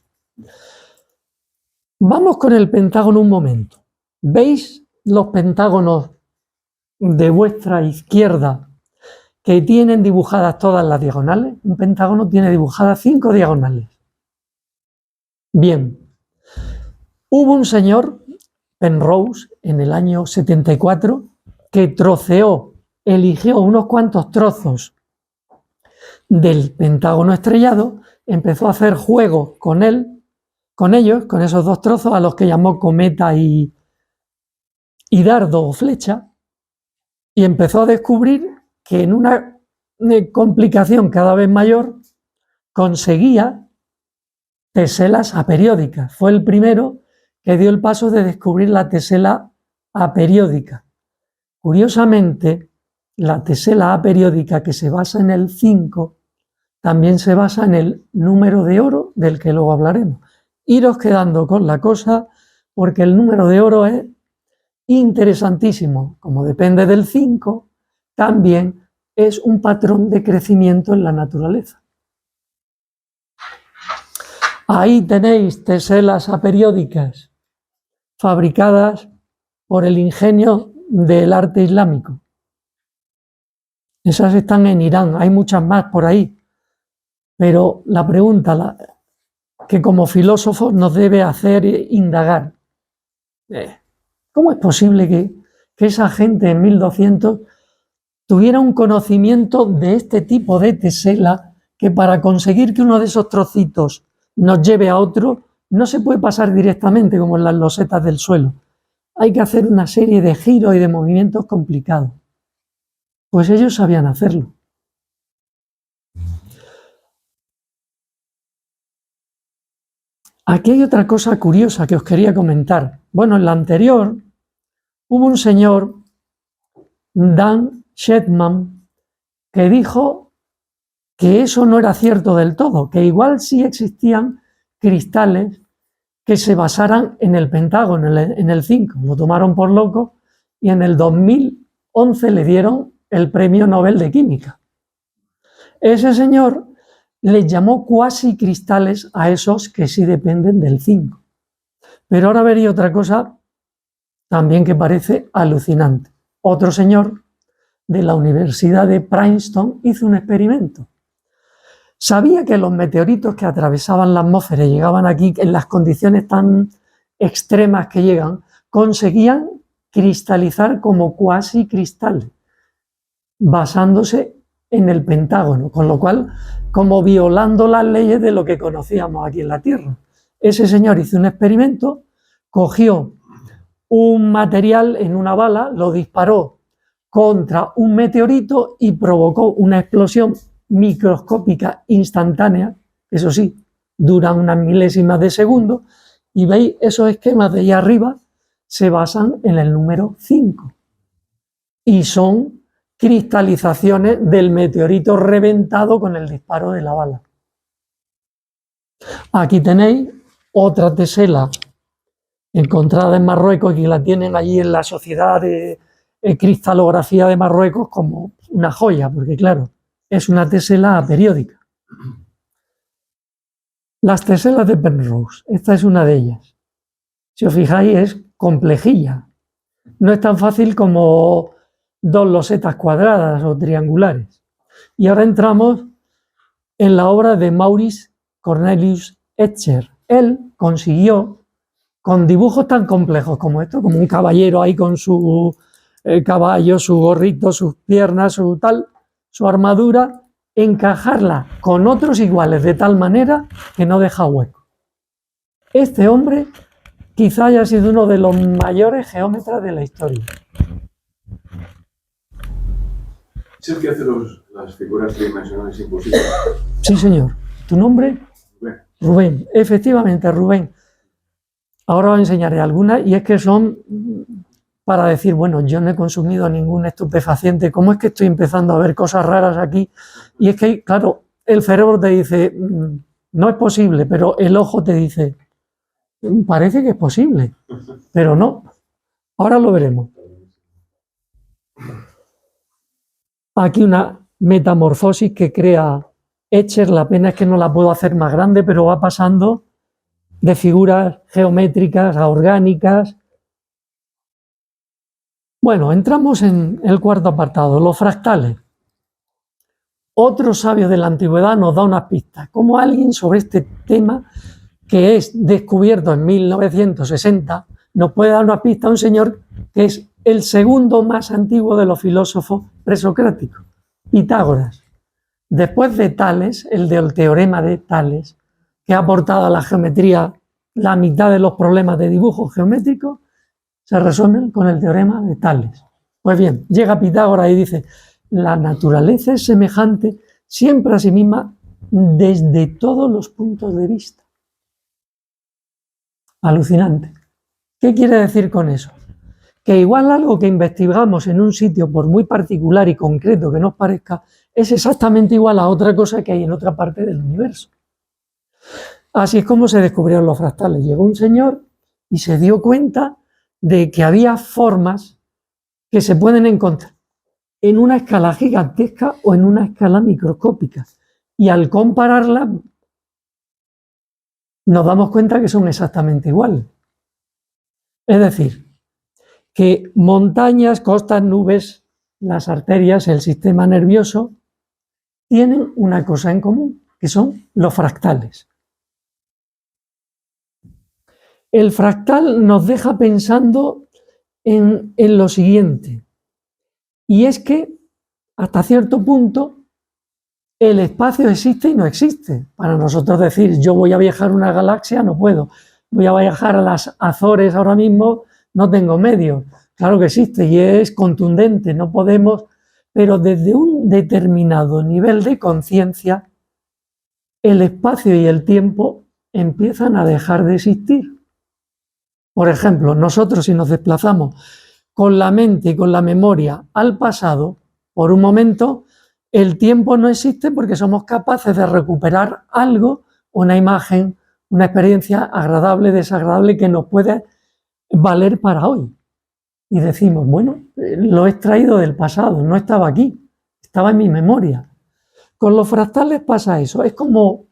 Vamos con el pentágono un momento. ¿Veis los pentágonos de vuestra izquierda que tienen dibujadas todas las diagonales? Un pentágono tiene dibujadas 5 diagonales. Bien, hubo un señor, Penrose, en el año 74, que eligió unos cuantos trozos del pentágono estrellado, empezó a hacer juegos con esos 2 trozos a los que llamó cometa y dardo o flecha, y empezó a descubrir que en una complicación cada vez mayor conseguía teselas aperiódicas. Fue el primero que dio el paso de descubrir la tesela aperiódica. Curiosamente, la tesela aperiódica, que se basa en el 5, también se basa en el número de oro, del que luego hablaremos. Iros quedando con la cosa, porque el número de oro es interesantísimo. Como depende del 5, también es un patrón de crecimiento en la naturaleza. Ahí tenéis teselas aperiódicas fabricadas por el ingenio del arte islámico. Esas están en Irán, hay muchas más por ahí. Pero la pregunta que como filósofos nos debe hacer indagar: ¿cómo es posible que esa gente en 1200 tuviera un conocimiento de este tipo de tesela, que para conseguir que uno de esos trocitos nos lleve a otro, no se puede pasar directamente como en las losetas del suelo? Hay que hacer una serie de giros y de movimientos complicados. Pues ellos sabían hacerlo. Aquí hay otra cosa curiosa que os quería comentar. Bueno, en la anterior hubo un señor, Dan Shechtman, que dijo que eso no era cierto del todo, que igual sí existían cristales que se basaran en el pentágono, en el 5. Lo tomaron por loco y en el 2011 le dieron el premio Nobel de Química. Ese señor les llamó cuasi cristales a esos que sí dependen del 5. Pero ahora vería otra cosa también que parece alucinante. Otro señor de la Universidad de Princeton hizo un experimento. Sabía que los meteoritos que atravesaban la atmósfera y llegaban aquí en las condiciones tan extremas que llegan, conseguían cristalizar como cuasi cristales, basándose en el pentágono, con lo cual, como violando las leyes de lo que conocíamos aquí en la Tierra. Ese señor hizo un experimento, cogió un material en una bala, lo disparó contra un meteorito y provocó una explosión microscópica instantánea, eso sí, duran unas milésimas de segundo, y veis esos esquemas de ahí arriba se basan en el número 5 y son cristalizaciones del meteorito reventado con el disparo de la bala. Aquí tenéis otra tesela encontrada en Marruecos, y la tienen allí en la Sociedad de Cristalografía de Marruecos como una joya, porque claro, es una tesela aperiódica. Las teselas de Penrose, esta es una de ellas. Si os fijáis, es complejilla. No es tan fácil como 2 losetas cuadradas o triangulares. Y ahora entramos en la obra de Maurice Cornelius Escher. Él consiguió, con dibujos tan complejos como esto, como un caballero ahí con su caballo, su gorrito, sus piernas, su armadura, encajarla con otros iguales de tal manera que no deja hueco. Este hombre quizá haya sido uno de los mayores geómetras de la historia. ¿Es el que hace las figuras tridimensionales imposibles? Sí, señor. ¿Tu nombre? Rubén. Rubén. Efectivamente, Rubén. Ahora os enseñaré algunas, y es que son para decir, bueno, yo no he consumido ningún estupefaciente, ¿cómo es que estoy empezando a ver cosas raras aquí? Y es que, claro, el cerebro te dice, no es posible, pero el ojo te dice, Parece que es posible, pero no. Ahora lo veremos. Aquí una metamorfosis que crea Escher, la pena es que no la puedo hacer más grande, pero va pasando de figuras geométricas a orgánicas. Bueno, entramos en el cuarto apartado, los fractales. Otro sabio de la antigüedad nos da unas pistas, como alguien sobre este tema que es descubierto en 1960, nos puede dar una pista a un señor que es el segundo más antiguo de los filósofos presocráticos, Pitágoras. Después de Tales, el del teorema de Tales, que ha aportado a la geometría la mitad de los problemas de dibujo geométrico, se resuelven con el teorema de Tales. Pues bien, llega Pitágoras y dice, la naturaleza es semejante siempre a sí misma desde todos los puntos de vista. Alucinante. ¿Qué quiere decir con eso? Que igual algo que investigamos en un sitio, por muy particular y concreto que nos parezca, es exactamente igual a otra cosa que hay en otra parte del universo. Así es como se descubrieron los fractales. Llegó un señor y se dio cuenta de que había formas que se pueden encontrar en una escala gigantesca o en una escala microscópica. Y al compararlas, nos damos cuenta que son exactamente iguales. Es decir, que montañas, costas, nubes, las arterias, el sistema nervioso, tienen una cosa en común, que son los fractales. El fractal nos deja pensando en lo siguiente, y es que hasta cierto punto el espacio existe y no existe. Para nosotros decir yo voy a viajar a una galaxia, no puedo. Voy a viajar a las Azores ahora mismo, no tengo medios. Claro que existe y es contundente, no podemos, pero desde un determinado nivel de conciencia, el espacio y el tiempo empiezan a dejar de existir. Por ejemplo, nosotros si nos desplazamos con la mente y con la memoria al pasado, por un momento, el tiempo no existe porque somos capaces de recuperar algo, una imagen, una experiencia agradable, desagradable, que nos puede valer para hoy. Y decimos, bueno, lo he extraído del pasado, no estaba aquí, estaba en mi memoria. Con los fractales pasa eso, es como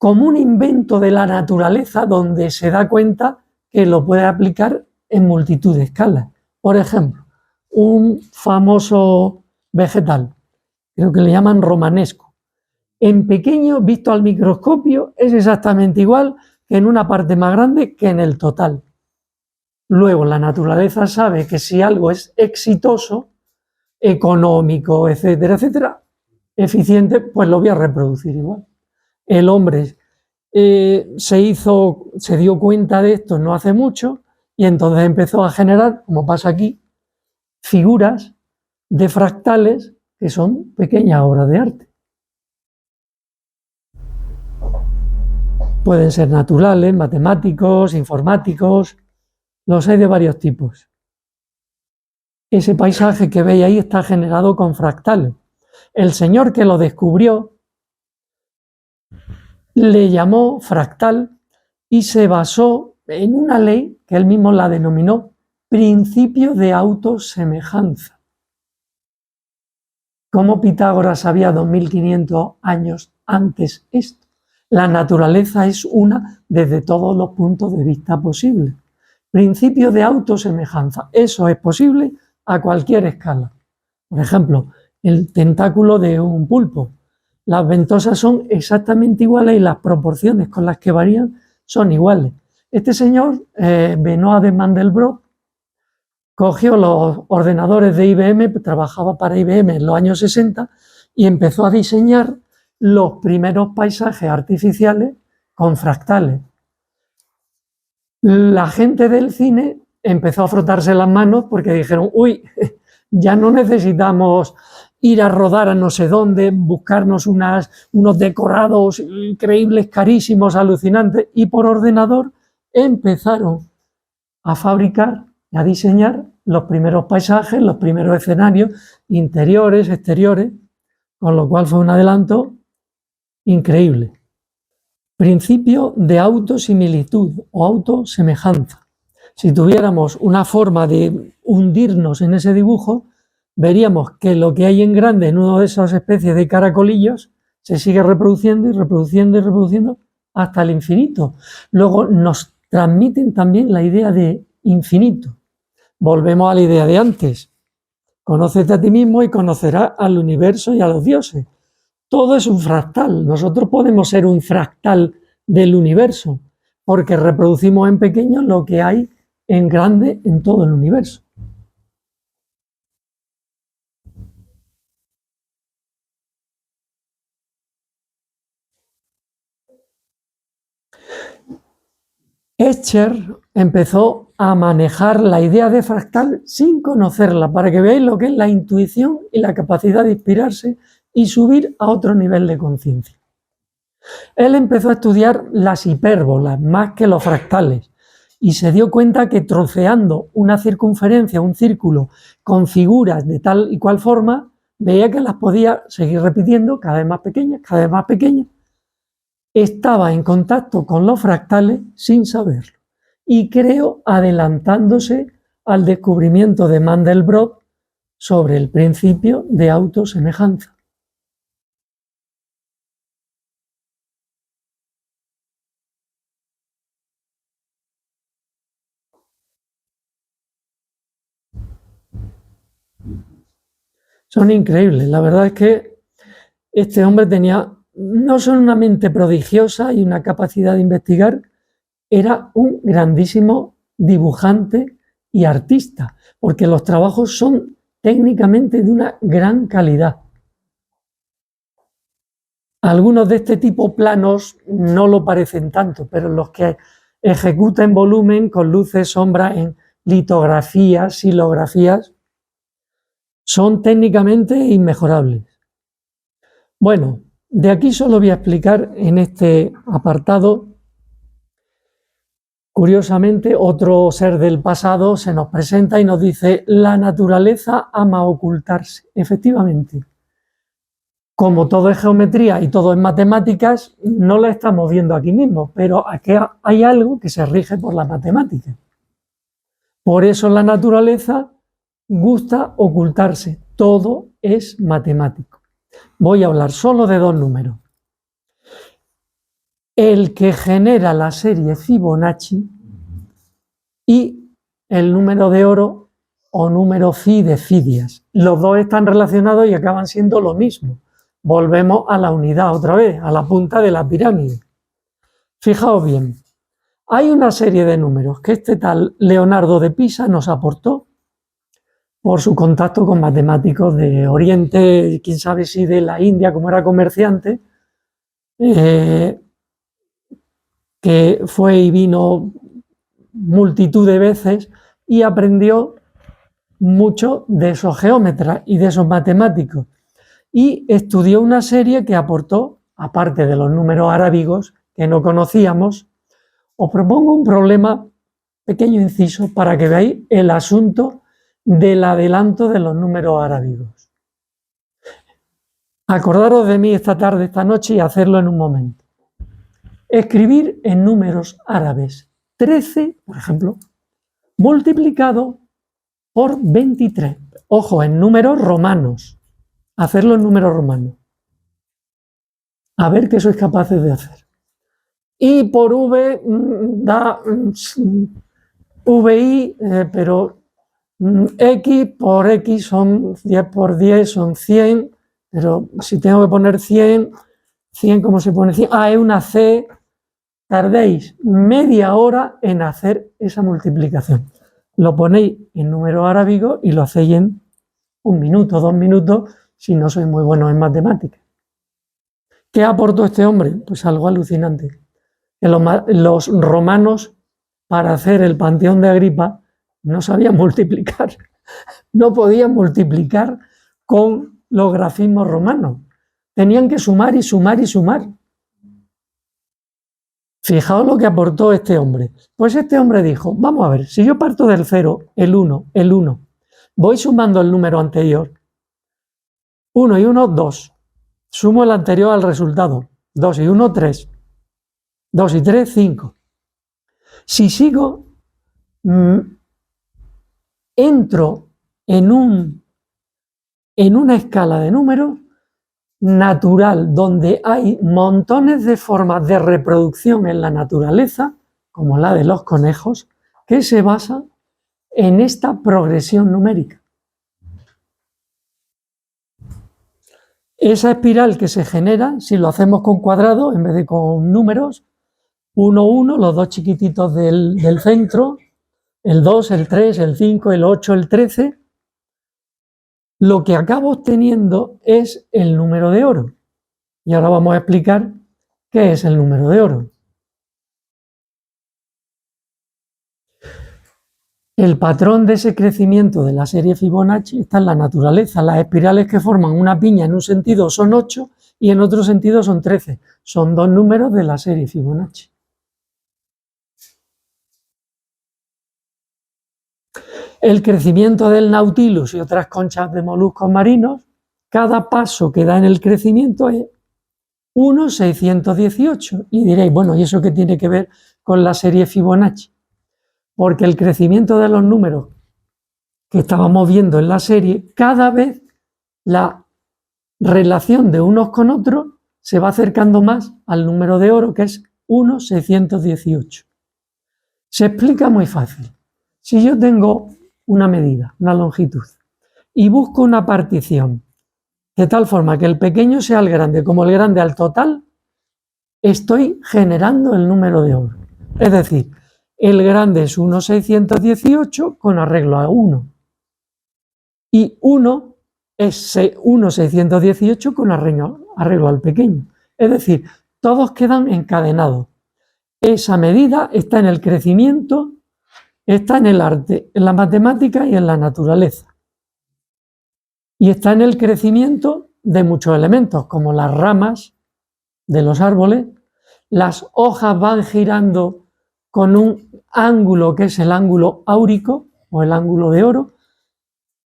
un invento de la naturaleza donde se da cuenta que lo puede aplicar en multitud de escalas. Por ejemplo, un famoso vegetal, creo que le llaman romanesco. En pequeño, visto al microscopio, es exactamente igual que en una parte más grande que en el total. Luego, la naturaleza sabe que si algo es exitoso, económico, etcétera, etcétera, eficiente, pues lo voy a reproducir igual. El hombre se dio cuenta de esto no hace mucho y entonces empezó a generar, como pasa aquí, figuras de fractales que son pequeñas obras de arte. Pueden ser naturales, matemáticos, informáticos, los hay de varios tipos. Ese paisaje que veis ahí está generado con fractales. El señor que lo descubrió le llamó fractal y se basó en una ley que él mismo la denominó principio de autosemejanza. ¿Cómo Pitágoras sabía 2500 años antes esto? La naturaleza es una desde todos los puntos de vista posibles. Principio de autosemejanza. Eso es posible a cualquier escala. Por ejemplo, el tentáculo de un pulpo. Las ventosas son exactamente iguales y las proporciones con las que varían son iguales. Este señor, Benoit de Mandelbrot, cogió los ordenadores de IBM, trabajaba para IBM en los años 60 y empezó a diseñar los primeros paisajes artificiales con fractales. La gente del cine empezó a frotarse las manos porque dijeron, uy, ya no necesitamos ir a rodar a no sé dónde, buscarnos unos decorados increíbles, carísimos, alucinantes, y por ordenador empezaron a fabricar, a diseñar los primeros paisajes, los primeros escenarios, interiores, exteriores, con lo cual fue un adelanto increíble. Principio de autosimilitud o autosemejanza. Si tuviéramos una forma de hundirnos en ese dibujo, veríamos que lo que hay en grande en una de esas especies de caracolillos se sigue reproduciendo y reproduciendo y reproduciendo hasta el infinito. Luego nos transmiten también la idea de infinito. Volvemos a la idea de antes. Conócete a ti mismo y conocerás al universo y a los dioses. Todo es un fractal. Nosotros podemos ser un fractal del universo, porque reproducimos en pequeño lo que hay en grande en todo el universo. Escher empezó a manejar la idea de fractal sin conocerla, para que veáis lo que es la intuición y la capacidad de inspirarse y subir a otro nivel de conciencia. Él empezó a estudiar las hipérbolas más que los fractales y se dio cuenta que troceando una circunferencia, un círculo, con figuras de tal y cual forma, veía que las podía seguir repitiendo cada vez más pequeñas, cada vez más pequeñas. Estaba en contacto con los fractales sin saberlo y creo adelantándose al descubrimiento de Mandelbrot sobre el principio de autosemejanza. Son increíbles. La verdad es que este hombre tenía no solo una mente prodigiosa y una capacidad de investigar, era un grandísimo dibujante y artista, porque los trabajos son técnicamente de una gran calidad. Algunos de este tipo planos no lo parecen tanto, pero los que ejecuta en volumen, con luces, sombras, en litografías, silografías, son técnicamente inmejorables. Bueno, de aquí solo voy a explicar en este apartado, curiosamente, otro ser del pasado se nos presenta y nos dice: la naturaleza ama ocultarse. Efectivamente, como todo es geometría y todo es matemáticas, no la estamos viendo aquí mismo, pero aquí hay algo que se rige por la matemática. Por eso la naturaleza gusta ocultarse. Todo es matemático. Voy a hablar solo de dos números. El que genera la serie Fibonacci y el número de oro o número phi de Fidias. Los dos están relacionados y acaban siendo lo mismo. Volvemos a la unidad otra vez, a la punta de la pirámide. Fijaos bien, hay una serie de números que este tal Leonardo de Pisa nos aportó por su contacto con matemáticos de Oriente, quién sabe si de la India, como era comerciante, que fue y vino multitud de veces y aprendió mucho de esos geómetras y de esos matemáticos. Y estudió una serie que aportó, aparte de los números arábigos que no conocíamos. Os propongo un problema, pequeño inciso, para que veáis el asunto del adelanto de los números arábigos. Acordaros de mí esta tarde, esta noche, y hacerlo en un momento. Escribir en números árabes 13, por ejemplo, multiplicado por 23. Ojo, en números romanos. Hacerlo en números romanos. A ver qué sois capaces de hacer. Y por V da VI, pero X por X son 10 por 10 son 100, pero si tengo que poner 100, ¿cómo se pone 100? Es una C. Tardéis media hora en hacer esa multiplicación. Lo ponéis en número arábigo y lo hacéis en 1 minuto, 2 minutos, si no sois muy buenos en matemáticas. ¿Qué aportó este hombre? Pues algo alucinante. Que los romanos, para hacer el Panteón de Agripa, no sabían multiplicar. No podían multiplicar con los grafismos romanos. Tenían que sumar y sumar y sumar. Fijaos lo que aportó este hombre. Pues este hombre dijo: vamos a ver, si yo parto del 0, el 1, voy sumando el número anterior. 1 y 1, 2. Sumo el anterior al resultado. 2 y 1, 3. 2 y 3, 5. Si sigo, entro en una escala de números natural, donde hay montones de formas de reproducción en la naturaleza, como la de los conejos, que se basa en esta progresión numérica. Esa espiral que se genera, si lo hacemos con cuadrados en vez de con números, 1, 1, los dos chiquititos del centro, el 2, el 3, el 5, el 8, el 13, lo que acabo obteniendo es el número de oro. Y ahora vamos a explicar qué es el número de oro. El patrón de ese crecimiento de la serie Fibonacci está en la naturaleza. Las espirales que forman una piña en un sentido son 8 y en otro sentido son 13. Son dos números de la serie Fibonacci. El crecimiento del Nautilus y otras conchas de moluscos marinos, cada paso que da en el crecimiento es 1/618. Y diréis, bueno, ¿y eso qué tiene que ver con la serie Fibonacci? Porque el crecimiento de los números que estábamos viendo en la serie, cada vez la relación de unos con otros se va acercando más al número de oro, que es 1/618. Se explica muy fácil. Si yo tengo una medida, una longitud, y busco una partición de tal forma que el pequeño sea el grande como el grande al total, estoy generando el número de oro. Es decir, el grande es 1/618 con arreglo a 1. Y 1 es 1/618 con arreglo al pequeño. Es decir, todos quedan encadenados. Esa medida está en el crecimiento, está en el arte, en la matemática y en la naturaleza. Y está en el crecimiento de muchos elementos, como las ramas de los árboles. Las hojas van girando con un ángulo que es el ángulo áurico o el ángulo de oro.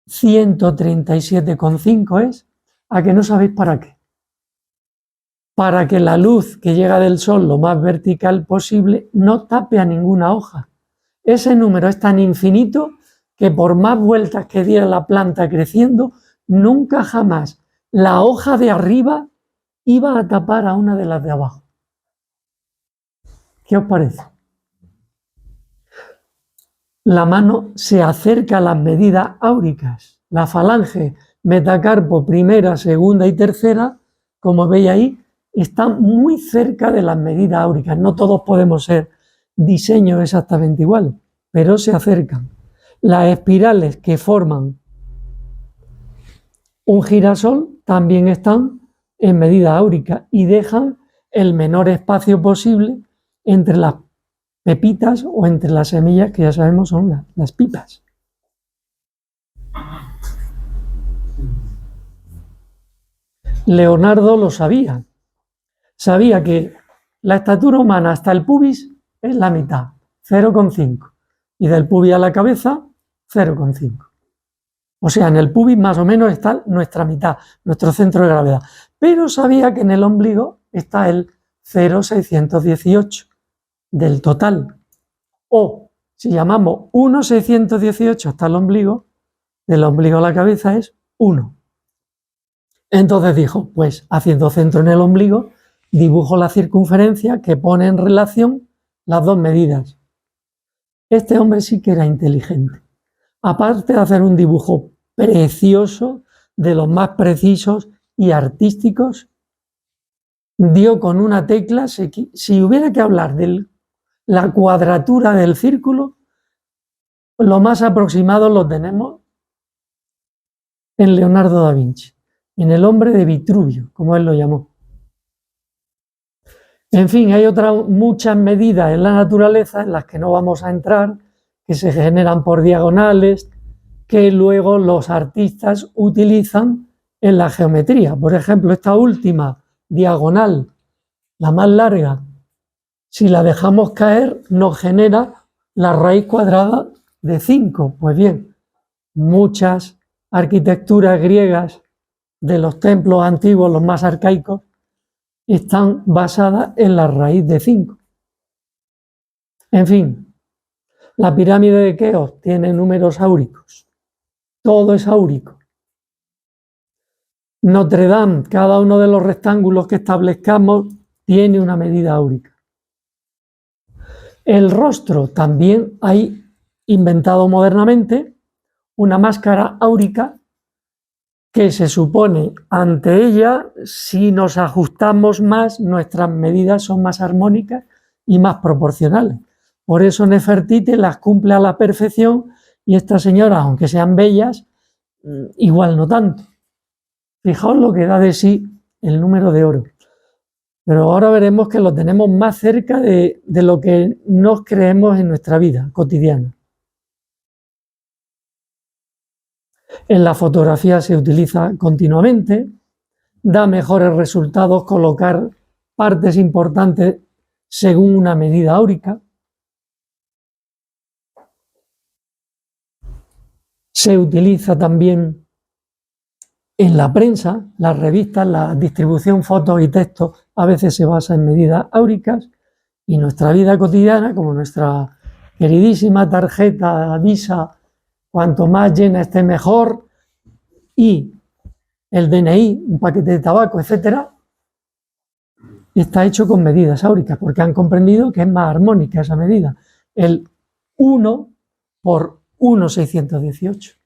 137,5 es. ¿A que no sabéis para qué? Para que la luz que llega del sol lo más vertical posible no tape a ninguna hoja. Ese número es tan infinito que por más vueltas que diera la planta creciendo, nunca jamás la hoja de arriba iba a tapar a una de las de abajo. ¿Qué os parece? La mano se acerca a las medidas áuricas. La falange, metacarpo, primera, segunda y tercera, como veis ahí, están muy cerca de las medidas áuricas. No todos podemos ser diseños exactamente iguales, pero se acercan. Las espirales que forman un girasol también están en medida áurica y dejan el menor espacio posible entre las pepitas o entre las semillas, que ya sabemos son las pipas. Leonardo lo sabía. Sabía que la estatura humana hasta el pubis es la mitad, 0,5. Y del pubis a la cabeza, 0,5. O sea, en el pubis más o menos está nuestra mitad, nuestro centro de gravedad. Pero sabía que en el ombligo está el 0,618 del total. O, si llamamos 1,618 hasta el ombligo, del ombligo a la cabeza es 1. Entonces dijo, pues haciendo centro en el ombligo, dibujo la circunferencia que pone en relación las dos medidas. Este hombre sí que era inteligente. Aparte de hacer un dibujo precioso, de los más precisos y artísticos, dio con una tecla, si hubiera que hablar de la cuadratura del círculo, lo más aproximado lo tenemos en Leonardo da Vinci, en el hombre de Vitruvio, como él lo llamó. En fin, hay otras muchas medidas en la naturaleza en las que no vamos a entrar, que se generan por diagonales, que luego los artistas utilizan en la geometría. Por ejemplo, esta última diagonal, la más larga, si la dejamos caer, nos genera la raíz cuadrada de 5. Pues bien, muchas arquitecturas griegas de los templos antiguos, los más arcaicos, están basadas en la raíz de 5. En fin, la pirámide de Keops tiene números áuricos. Todo es áurico. Notre Dame, cada uno de los rectángulos que establezcamos tiene una medida áurica. El rostro también hay inventado modernamente una máscara áurica que se supone ante ella, si nos ajustamos más, nuestras medidas son más armónicas y más proporcionales. Por eso Nefertiti las cumple a la perfección y estas señoras, aunque sean bellas, igual no tanto. Fijaos lo que da de sí el número de oro. Pero ahora veremos que lo tenemos más cerca de lo que nos creemos en nuestra vida cotidiana. En la fotografía se utiliza continuamente, da mejores resultados colocar partes importantes según una medida áurica. Se utiliza también en la prensa, las revistas, la distribución fotos y textos a veces se basa en medidas áuricas y nuestra vida cotidiana, como nuestra queridísima tarjeta Visa, cuanto más llena esté mejor, y el DNI, un paquete de tabaco, etcétera, está hecho con medidas áuricas porque han comprendido que es más armónica esa medida. El 1 por 1,618.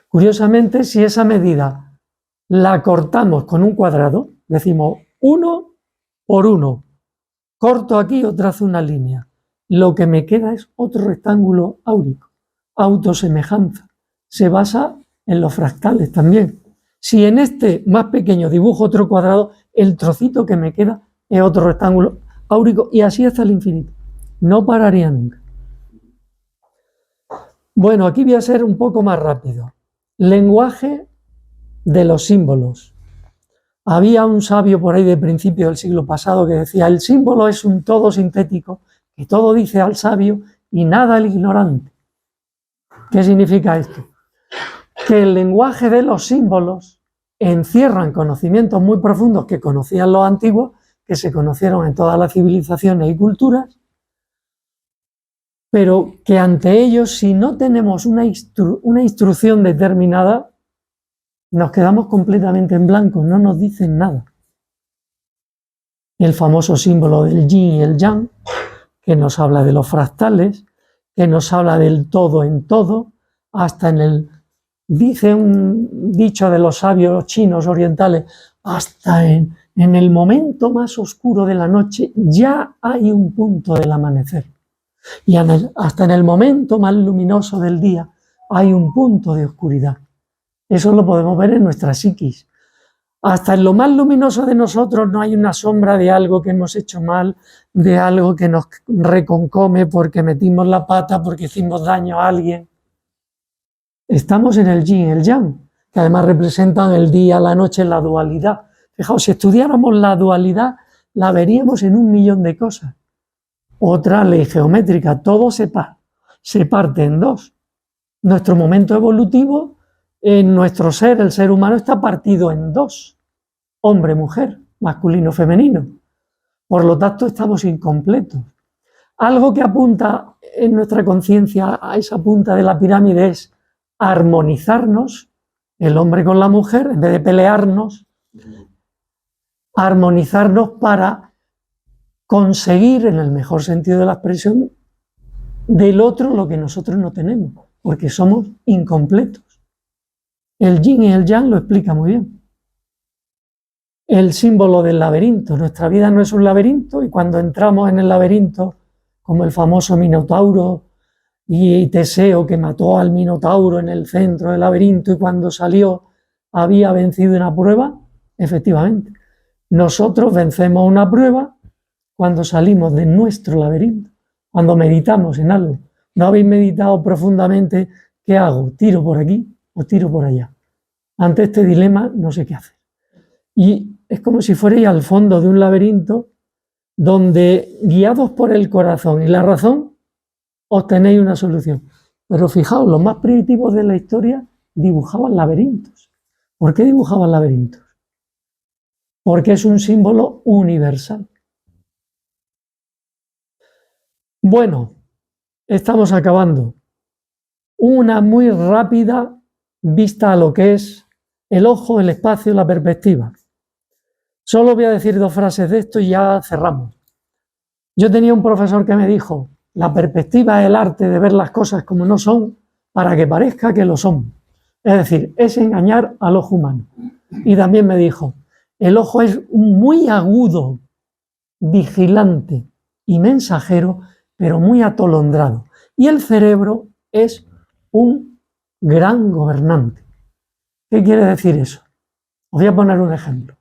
Curiosamente, si esa medida la cortamos con un cuadrado, decimos 1 por 1, corto aquí o trazo una línea. Lo que me queda es otro rectángulo áurico, autosemejanza. Se basa en los fractales también. Si en este más pequeño dibujo otro cuadrado, el trocito que me queda es otro rectángulo áurico y así hasta el infinito. No pararía nunca. Bueno, aquí voy a ser un poco más rápido. Lenguaje de los símbolos. Había un sabio por ahí de principio del siglo pasado que decía: el símbolo es un todo sintético que todo dice al sabio y nada al ignorante. ¿Qué significa esto? Que el lenguaje de los símbolos encierran conocimientos muy profundos que conocían los antiguos, que se conocieron en todas las civilizaciones y culturas, pero que ante ellos, si no tenemos una instrucción determinada, nos quedamos completamente en blanco, no nos dicen nada. El famoso símbolo del yin y el yang, que nos habla de los fractales, que nos habla del todo en todo, hasta en el, dice un dicho de los sabios chinos orientales, hasta en el momento más oscuro de la noche ya hay un punto del amanecer. Y hasta en el momento más luminoso del día hay un punto de oscuridad. Eso lo podemos ver en nuestra psiquis. Hasta en lo más luminoso de nosotros no hay una sombra de algo que hemos hecho mal, de algo que nos reconcome porque metimos la pata, porque hicimos daño a alguien. Estamos en el yin y el yang, que además representan el día, la noche, la dualidad. Fijaos, si estudiáramos la dualidad, la veríamos en 1.000.000 de cosas. Otra ley geométrica, todo se parte en dos. Nuestro momento evolutivo, en nuestro ser, el ser humano está partido en dos. Hombre, mujer, masculino, femenino. Por lo tanto, estamos incompletos. Algo que apunta en nuestra conciencia a esa punta de la pirámide es armonizarnos, el hombre con la mujer, en vez de pelearnos, armonizarnos para conseguir, en el mejor sentido de la expresión, del otro lo que nosotros no tenemos, porque somos incompletos. El yin y el yang lo explica muy bien. El símbolo del laberinto. Nuestra vida no es un laberinto y cuando entramos en el laberinto, como el famoso Minotauro y Teseo que mató al Minotauro en el centro del laberinto y cuando salió había vencido una prueba, efectivamente. Nosotros vencemos una prueba cuando salimos de nuestro laberinto, cuando meditamos en algo. ¿No habéis meditado profundamente qué hago? ¿Tiro por aquí o tiro por allá? Ante este dilema no sé qué hacer. Y es como si fuerais al fondo de un laberinto donde, guiados por el corazón y la razón, obtenéis una solución. Pero fijaos, los más primitivos de la historia dibujaban laberintos. ¿Por qué dibujaban laberintos? Porque es un símbolo universal. Bueno, estamos acabando. Una muy rápida vista a lo que es el ojo, el espacio, la perspectiva. Solo voy a decir 2 frases de esto y ya cerramos. Yo tenía un profesor que me dijo, la perspectiva es el arte de ver las cosas como no son para que parezca que lo son. Es decir, es engañar al ojo humano. Y también me dijo, el ojo es muy agudo, vigilante y mensajero, pero muy atolondrado. Y el cerebro es un gran gobernante. ¿Qué quiere decir eso? Os voy a poner un ejemplo.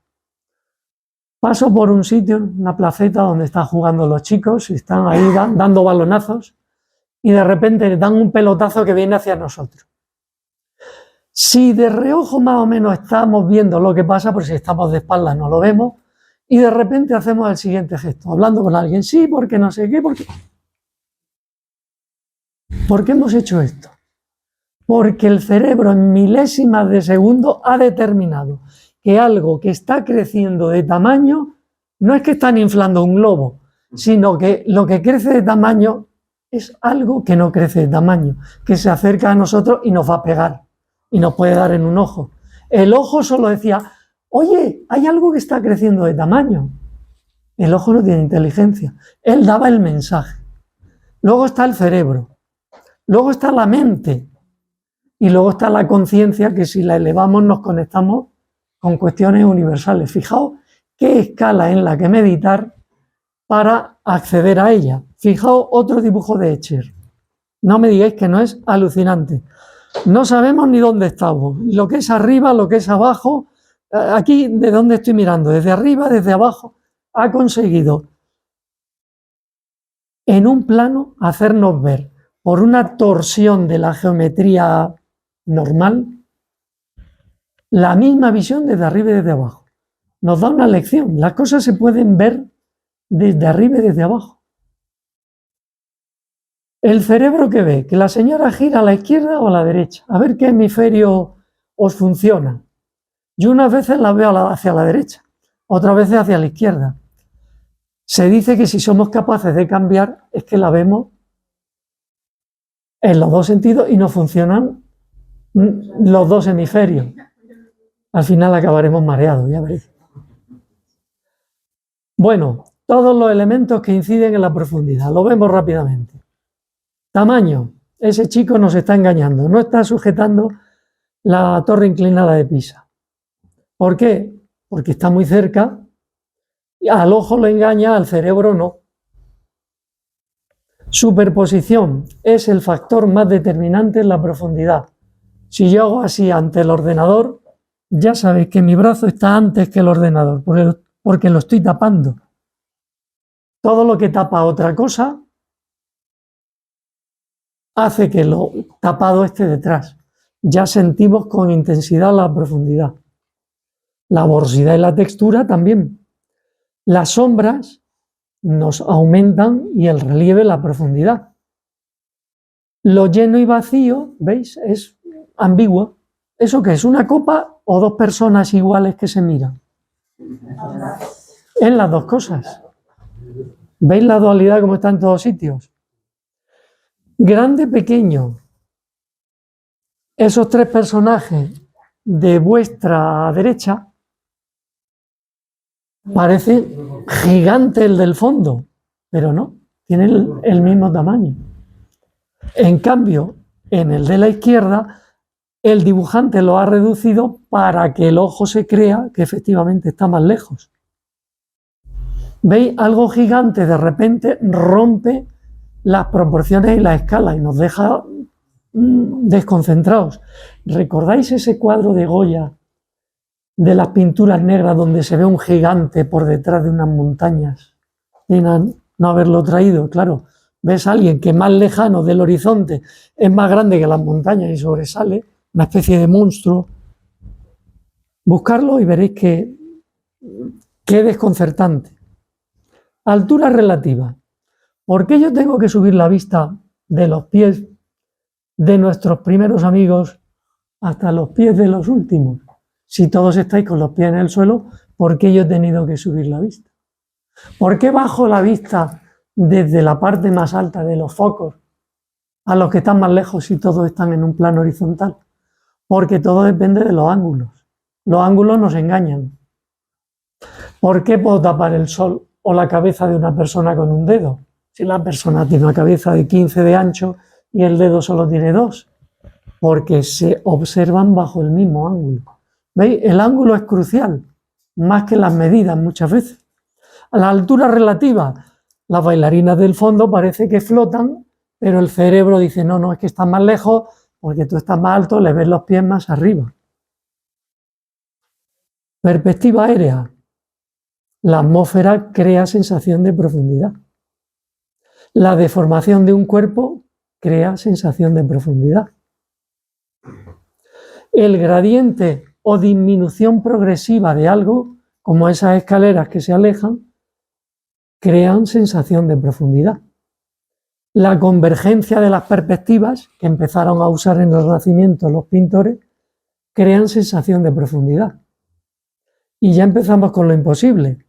Paso por un sitio, una placeta donde están jugando los chicos y están ahí dando balonazos y de repente dan un pelotazo que viene hacia nosotros. Si de reojo más o menos estamos viendo lo que pasa, por si estamos de espaldas no lo vemos, y de repente hacemos el siguiente gesto, hablando con alguien, sí, porque no sé qué, porque... ¿Por qué hemos hecho esto? Porque el cerebro en milésimas de segundo ha determinado que algo que está creciendo de tamaño no es que están inflando un globo, sino que lo que crece de tamaño es algo que no crece de tamaño, que se acerca a nosotros y nos va a pegar y nos puede dar en un ojo. El ojo solo decía, oye, hay algo que está creciendo de tamaño. El ojo no tiene inteligencia. Él daba el mensaje. Luego está el cerebro. Luego está la mente. Y luego está la conciencia, que si la elevamos nos conectamos con cuestiones universales. Fijaos qué escala en la que meditar para acceder a ella. Fijaos otro dibujo de Escher. No me digáis que no es alucinante. No sabemos ni dónde estamos. Lo que es arriba, lo que es abajo. Aquí, ¿de dónde estoy mirando? Desde arriba, desde abajo. Ha conseguido en un plano hacernos ver por una torsión de la geometría normal la misma visión desde arriba y desde abajo. Nos da una lección. Las cosas se pueden ver desde arriba y desde abajo. El cerebro que ve, que la señora gira a la izquierda o a la derecha, a ver qué hemisferio os funciona. Yo unas veces la veo hacia la derecha, otras veces hacia la izquierda. Se dice que si somos capaces de cambiar es que la vemos en los 2 sentidos y nos funcionan los 2 hemisferios. Al final acabaremos mareados, ya veréis. Bueno, todos los elementos que inciden en la profundidad, lo vemos rápidamente. Tamaño, ese chico nos está engañando, no está sujetando la torre inclinada de Pisa. ¿Por qué? Porque está muy cerca, y al ojo lo engaña, al cerebro no. Superposición es el factor más determinante en la profundidad. Si yo hago así ante el ordenador, ya sabéis que mi brazo está antes que el ordenador, porque lo estoy tapando. Todo lo que tapa otra cosa hace que lo tapado esté detrás. Ya sentimos con intensidad la profundidad. La borrosidad y la textura también. Las sombras nos aumentan y el relieve la profundidad. Lo lleno y vacío, ¿veis? Es ambiguo. ¿Eso qué es? ¿Una copa o 2 personas iguales que se miran? En las 2 cosas. ¿Veis la dualidad como está en todos sitios? Grande, pequeño. Esos 3 personajes de vuestra derecha parece gigante el del fondo, pero no, tienen el mismo tamaño. En cambio, en el de la izquierda, el dibujante lo ha reducido para que el ojo se crea que efectivamente está más lejos. ¿Veis? Algo gigante de repente rompe las proporciones y la escala y nos deja desconcentrados. ¿Recordáis ese cuadro de Goya de las pinturas negras donde se ve un gigante por detrás de unas montañas? Y no haberlo traído, claro. Ves a alguien que más lejano del horizonte es más grande que las montañas y sobresale, una especie de monstruo. Buscarlo y veréis que desconcertante. Altura relativa. ¿Por qué yo tengo que subir la vista de los pies de nuestros primeros amigos hasta los pies de los últimos? Si todos estáis con los pies en el suelo, ¿por qué yo he tenido que subir la vista? ¿Por qué bajo la vista desde la parte más alta de los focos a los que están más lejos si todos están en un plano horizontal? Porque todo depende de los ángulos. Los ángulos nos engañan. ¿Por qué puedo tapar el sol o la cabeza de una persona con un dedo? Si la persona tiene una cabeza de 15 de ancho y el dedo solo tiene 2. Porque se observan bajo el mismo ángulo. ¿Veis? El ángulo es crucial, más que las medidas muchas veces. A la altura relativa, las bailarinas del fondo parece que flotan, pero el cerebro dice, no, no, es que están más lejos, porque tú estás más alto, le ves los pies más arriba. Perspectiva aérea. La atmósfera crea sensación de profundidad. La deformación de un cuerpo crea sensación de profundidad. El gradiente o disminución progresiva de algo, como esas escaleras que se alejan, crean sensación de profundidad. La convergencia de las perspectivas, que empezaron a usar en el Renacimiento los pintores, crean sensación de profundidad. Y ya empezamos con lo imposible.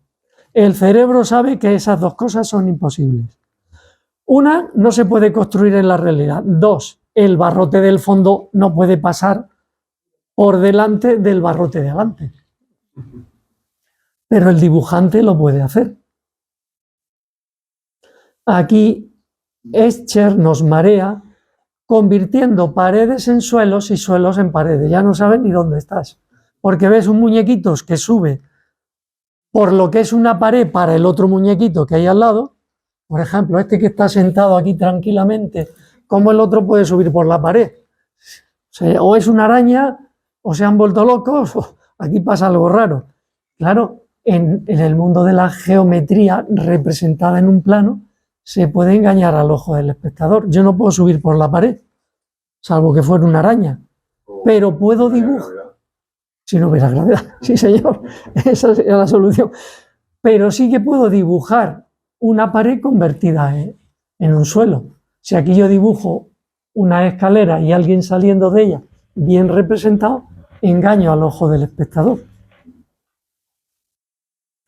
El cerebro sabe que esas dos cosas son imposibles. Una, no se puede construir en la realidad. Dos, el barrote del fondo no puede pasar por delante del barrote de delante. Pero el dibujante lo puede hacer. Aquí Escher nos marea convirtiendo paredes en suelos y suelos en paredes. Ya no sabes ni dónde estás. Porque ves un muñequito que sube por lo que es una pared para el otro muñequito que hay al lado. Por ejemplo, este que está sentado aquí tranquilamente, ¿cómo el otro puede subir por la pared? O es una araña, o se han vuelto locos, o aquí pasa algo raro. Claro, en el mundo de la geometría representada en un plano, se puede engañar al ojo del espectador. Yo no puedo subir por la pared, salvo que fuera una araña, pero puedo dibujar. Si no hubiera gravedad, sí señor, esa sería la solución. Pero sí que puedo dibujar una pared convertida en un suelo. Si aquí yo dibujo una escalera y alguien saliendo de ella bien representado, engaño al ojo del espectador.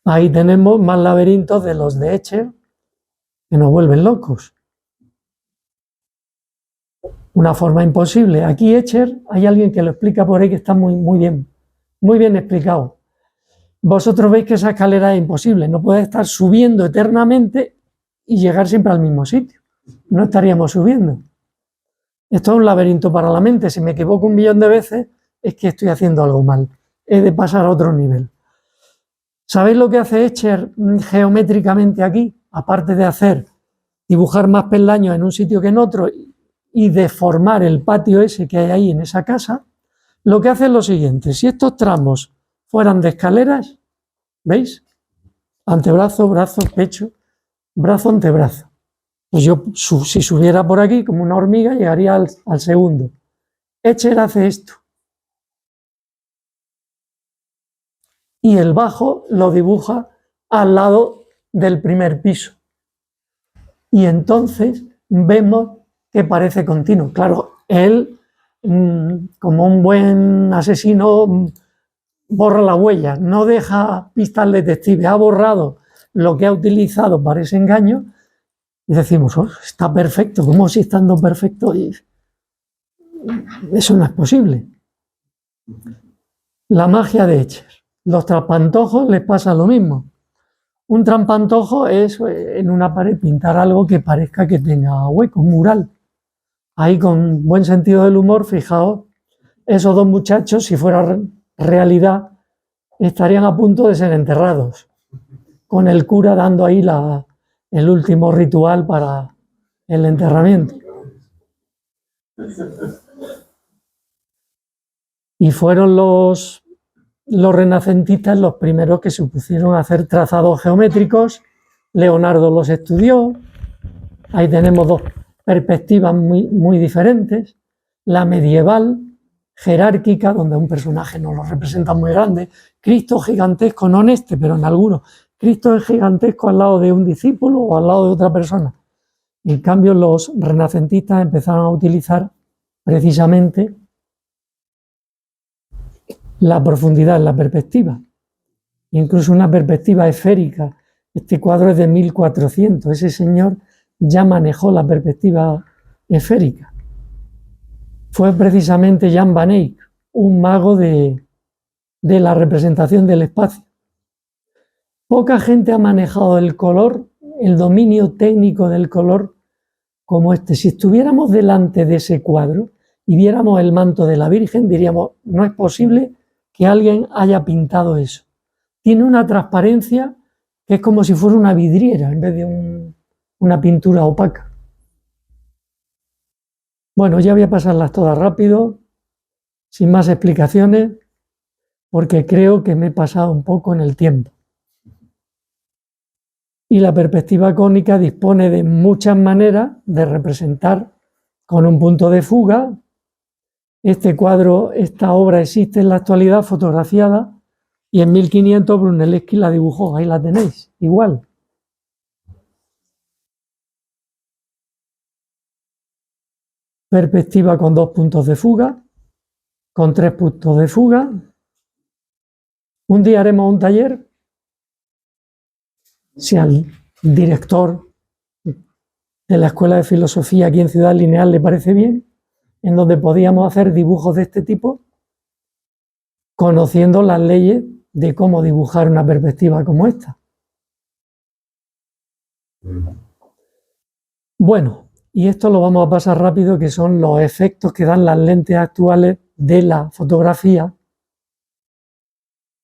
Ahí tenemos más laberintos de los de Escher que nos vuelven locos. Una forma imposible. Aquí Escher, hay alguien que lo explica por ahí que está muy bien explicado. Vosotros veis que esa escalera es imposible, no puede estar subiendo eternamente y llegar siempre al mismo sitio. No estaríamos subiendo. Esto es un laberinto para la mente. Si me equivoco 1.000.000 de veces, es que estoy haciendo algo mal. He de pasar a otro nivel. ¿Sabéis lo que hace Escher geométricamente aquí? Aparte de dibujar más peldaños en un sitio que en otro y deformar el patio ese que hay ahí en esa casa, lo que hace es lo siguiente. Si estos tramos fueran de escaleras, ¿veis? Antebrazo, brazo, pecho, brazo, antebrazo. Pues yo, si subiera por aquí como una hormiga, llegaría al segundo. Escher hace esto. Y el bajo lo dibuja al lado del primer piso. Y entonces vemos que parece continuo. Claro, él, como un buen asesino, borra la huella, no deja pistas detectives, ha borrado lo que ha utilizado para ese engaño y decimos, oh, está perfecto, ¿cómo si estando perfecto? Y eso no es posible. La magia de Escher. Los trampantojos les pasa lo mismo. Un trampantojo es en una pared pintar algo que parezca que tenga hueco, un mural. Ahí con buen sentido del humor, fijaos, esos dos muchachos, si fuera realidad, estarían a punto de ser enterrados, con el cura dando ahí el último ritual para el enterramiento. Y fueron los renacentistas los primeros que se pusieron a hacer trazados geométricos. Leonardo los estudió. Ahí tenemos dos perspectivas muy diferentes. La medieval, jerárquica, donde un personaje nos lo representa muy grande. Cristo gigantesco, no en este, pero en algunos. Cristo es gigantesco al lado de un discípulo o al lado de otra persona. En cambio, los renacentistas empezaron a utilizar precisamente la profundidad en la perspectiva. Incluso una perspectiva esférica Este cuadro es de 1400. Ese señor ya manejó la perspectiva esférica. Fue precisamente Jan van Eyck, un mago de la representación del espacio. Poca gente ha manejado el color, el dominio técnico del color como este. Si estuviéramos delante de ese cuadro y viéramos el manto de la Virgen, diríamos, no es posible que alguien haya pintado eso. Tiene una transparencia que es como si fuera una vidriera en vez de una pintura opaca. Bueno, ya voy a pasarlas todas rápido, sin más explicaciones, porque creo que me he pasado un poco en el tiempo. Y la perspectiva cónica dispone de muchas maneras de representar con un punto de fuga. Este cuadro, esta obra existe en la actualidad fotografiada y en 1500 Brunelleschi la dibujó, ahí la tenéis, igual. Perspectiva con 2 puntos de fuga, con 3 puntos de fuga. Un día haremos un taller, si al director de la Escuela de Filosofía aquí en Ciudad Lineal le parece bien, en donde podíamos hacer dibujos de este tipo, conociendo las leyes de cómo dibujar una perspectiva como esta. Bueno, y esto lo vamos a pasar rápido, que son los efectos que dan las lentes actuales de la fotografía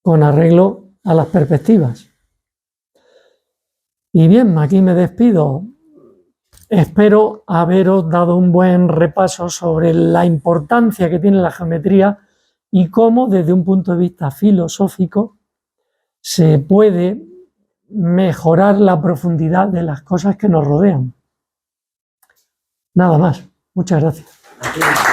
con arreglo a las perspectivas. Y bien, aquí me despido. Espero haberos dado un buen repaso sobre la importancia que tiene la geometría y cómo, desde un punto de vista filosófico, se puede mejorar la profundidad de las cosas que nos rodean. Nada más. Muchas gracias.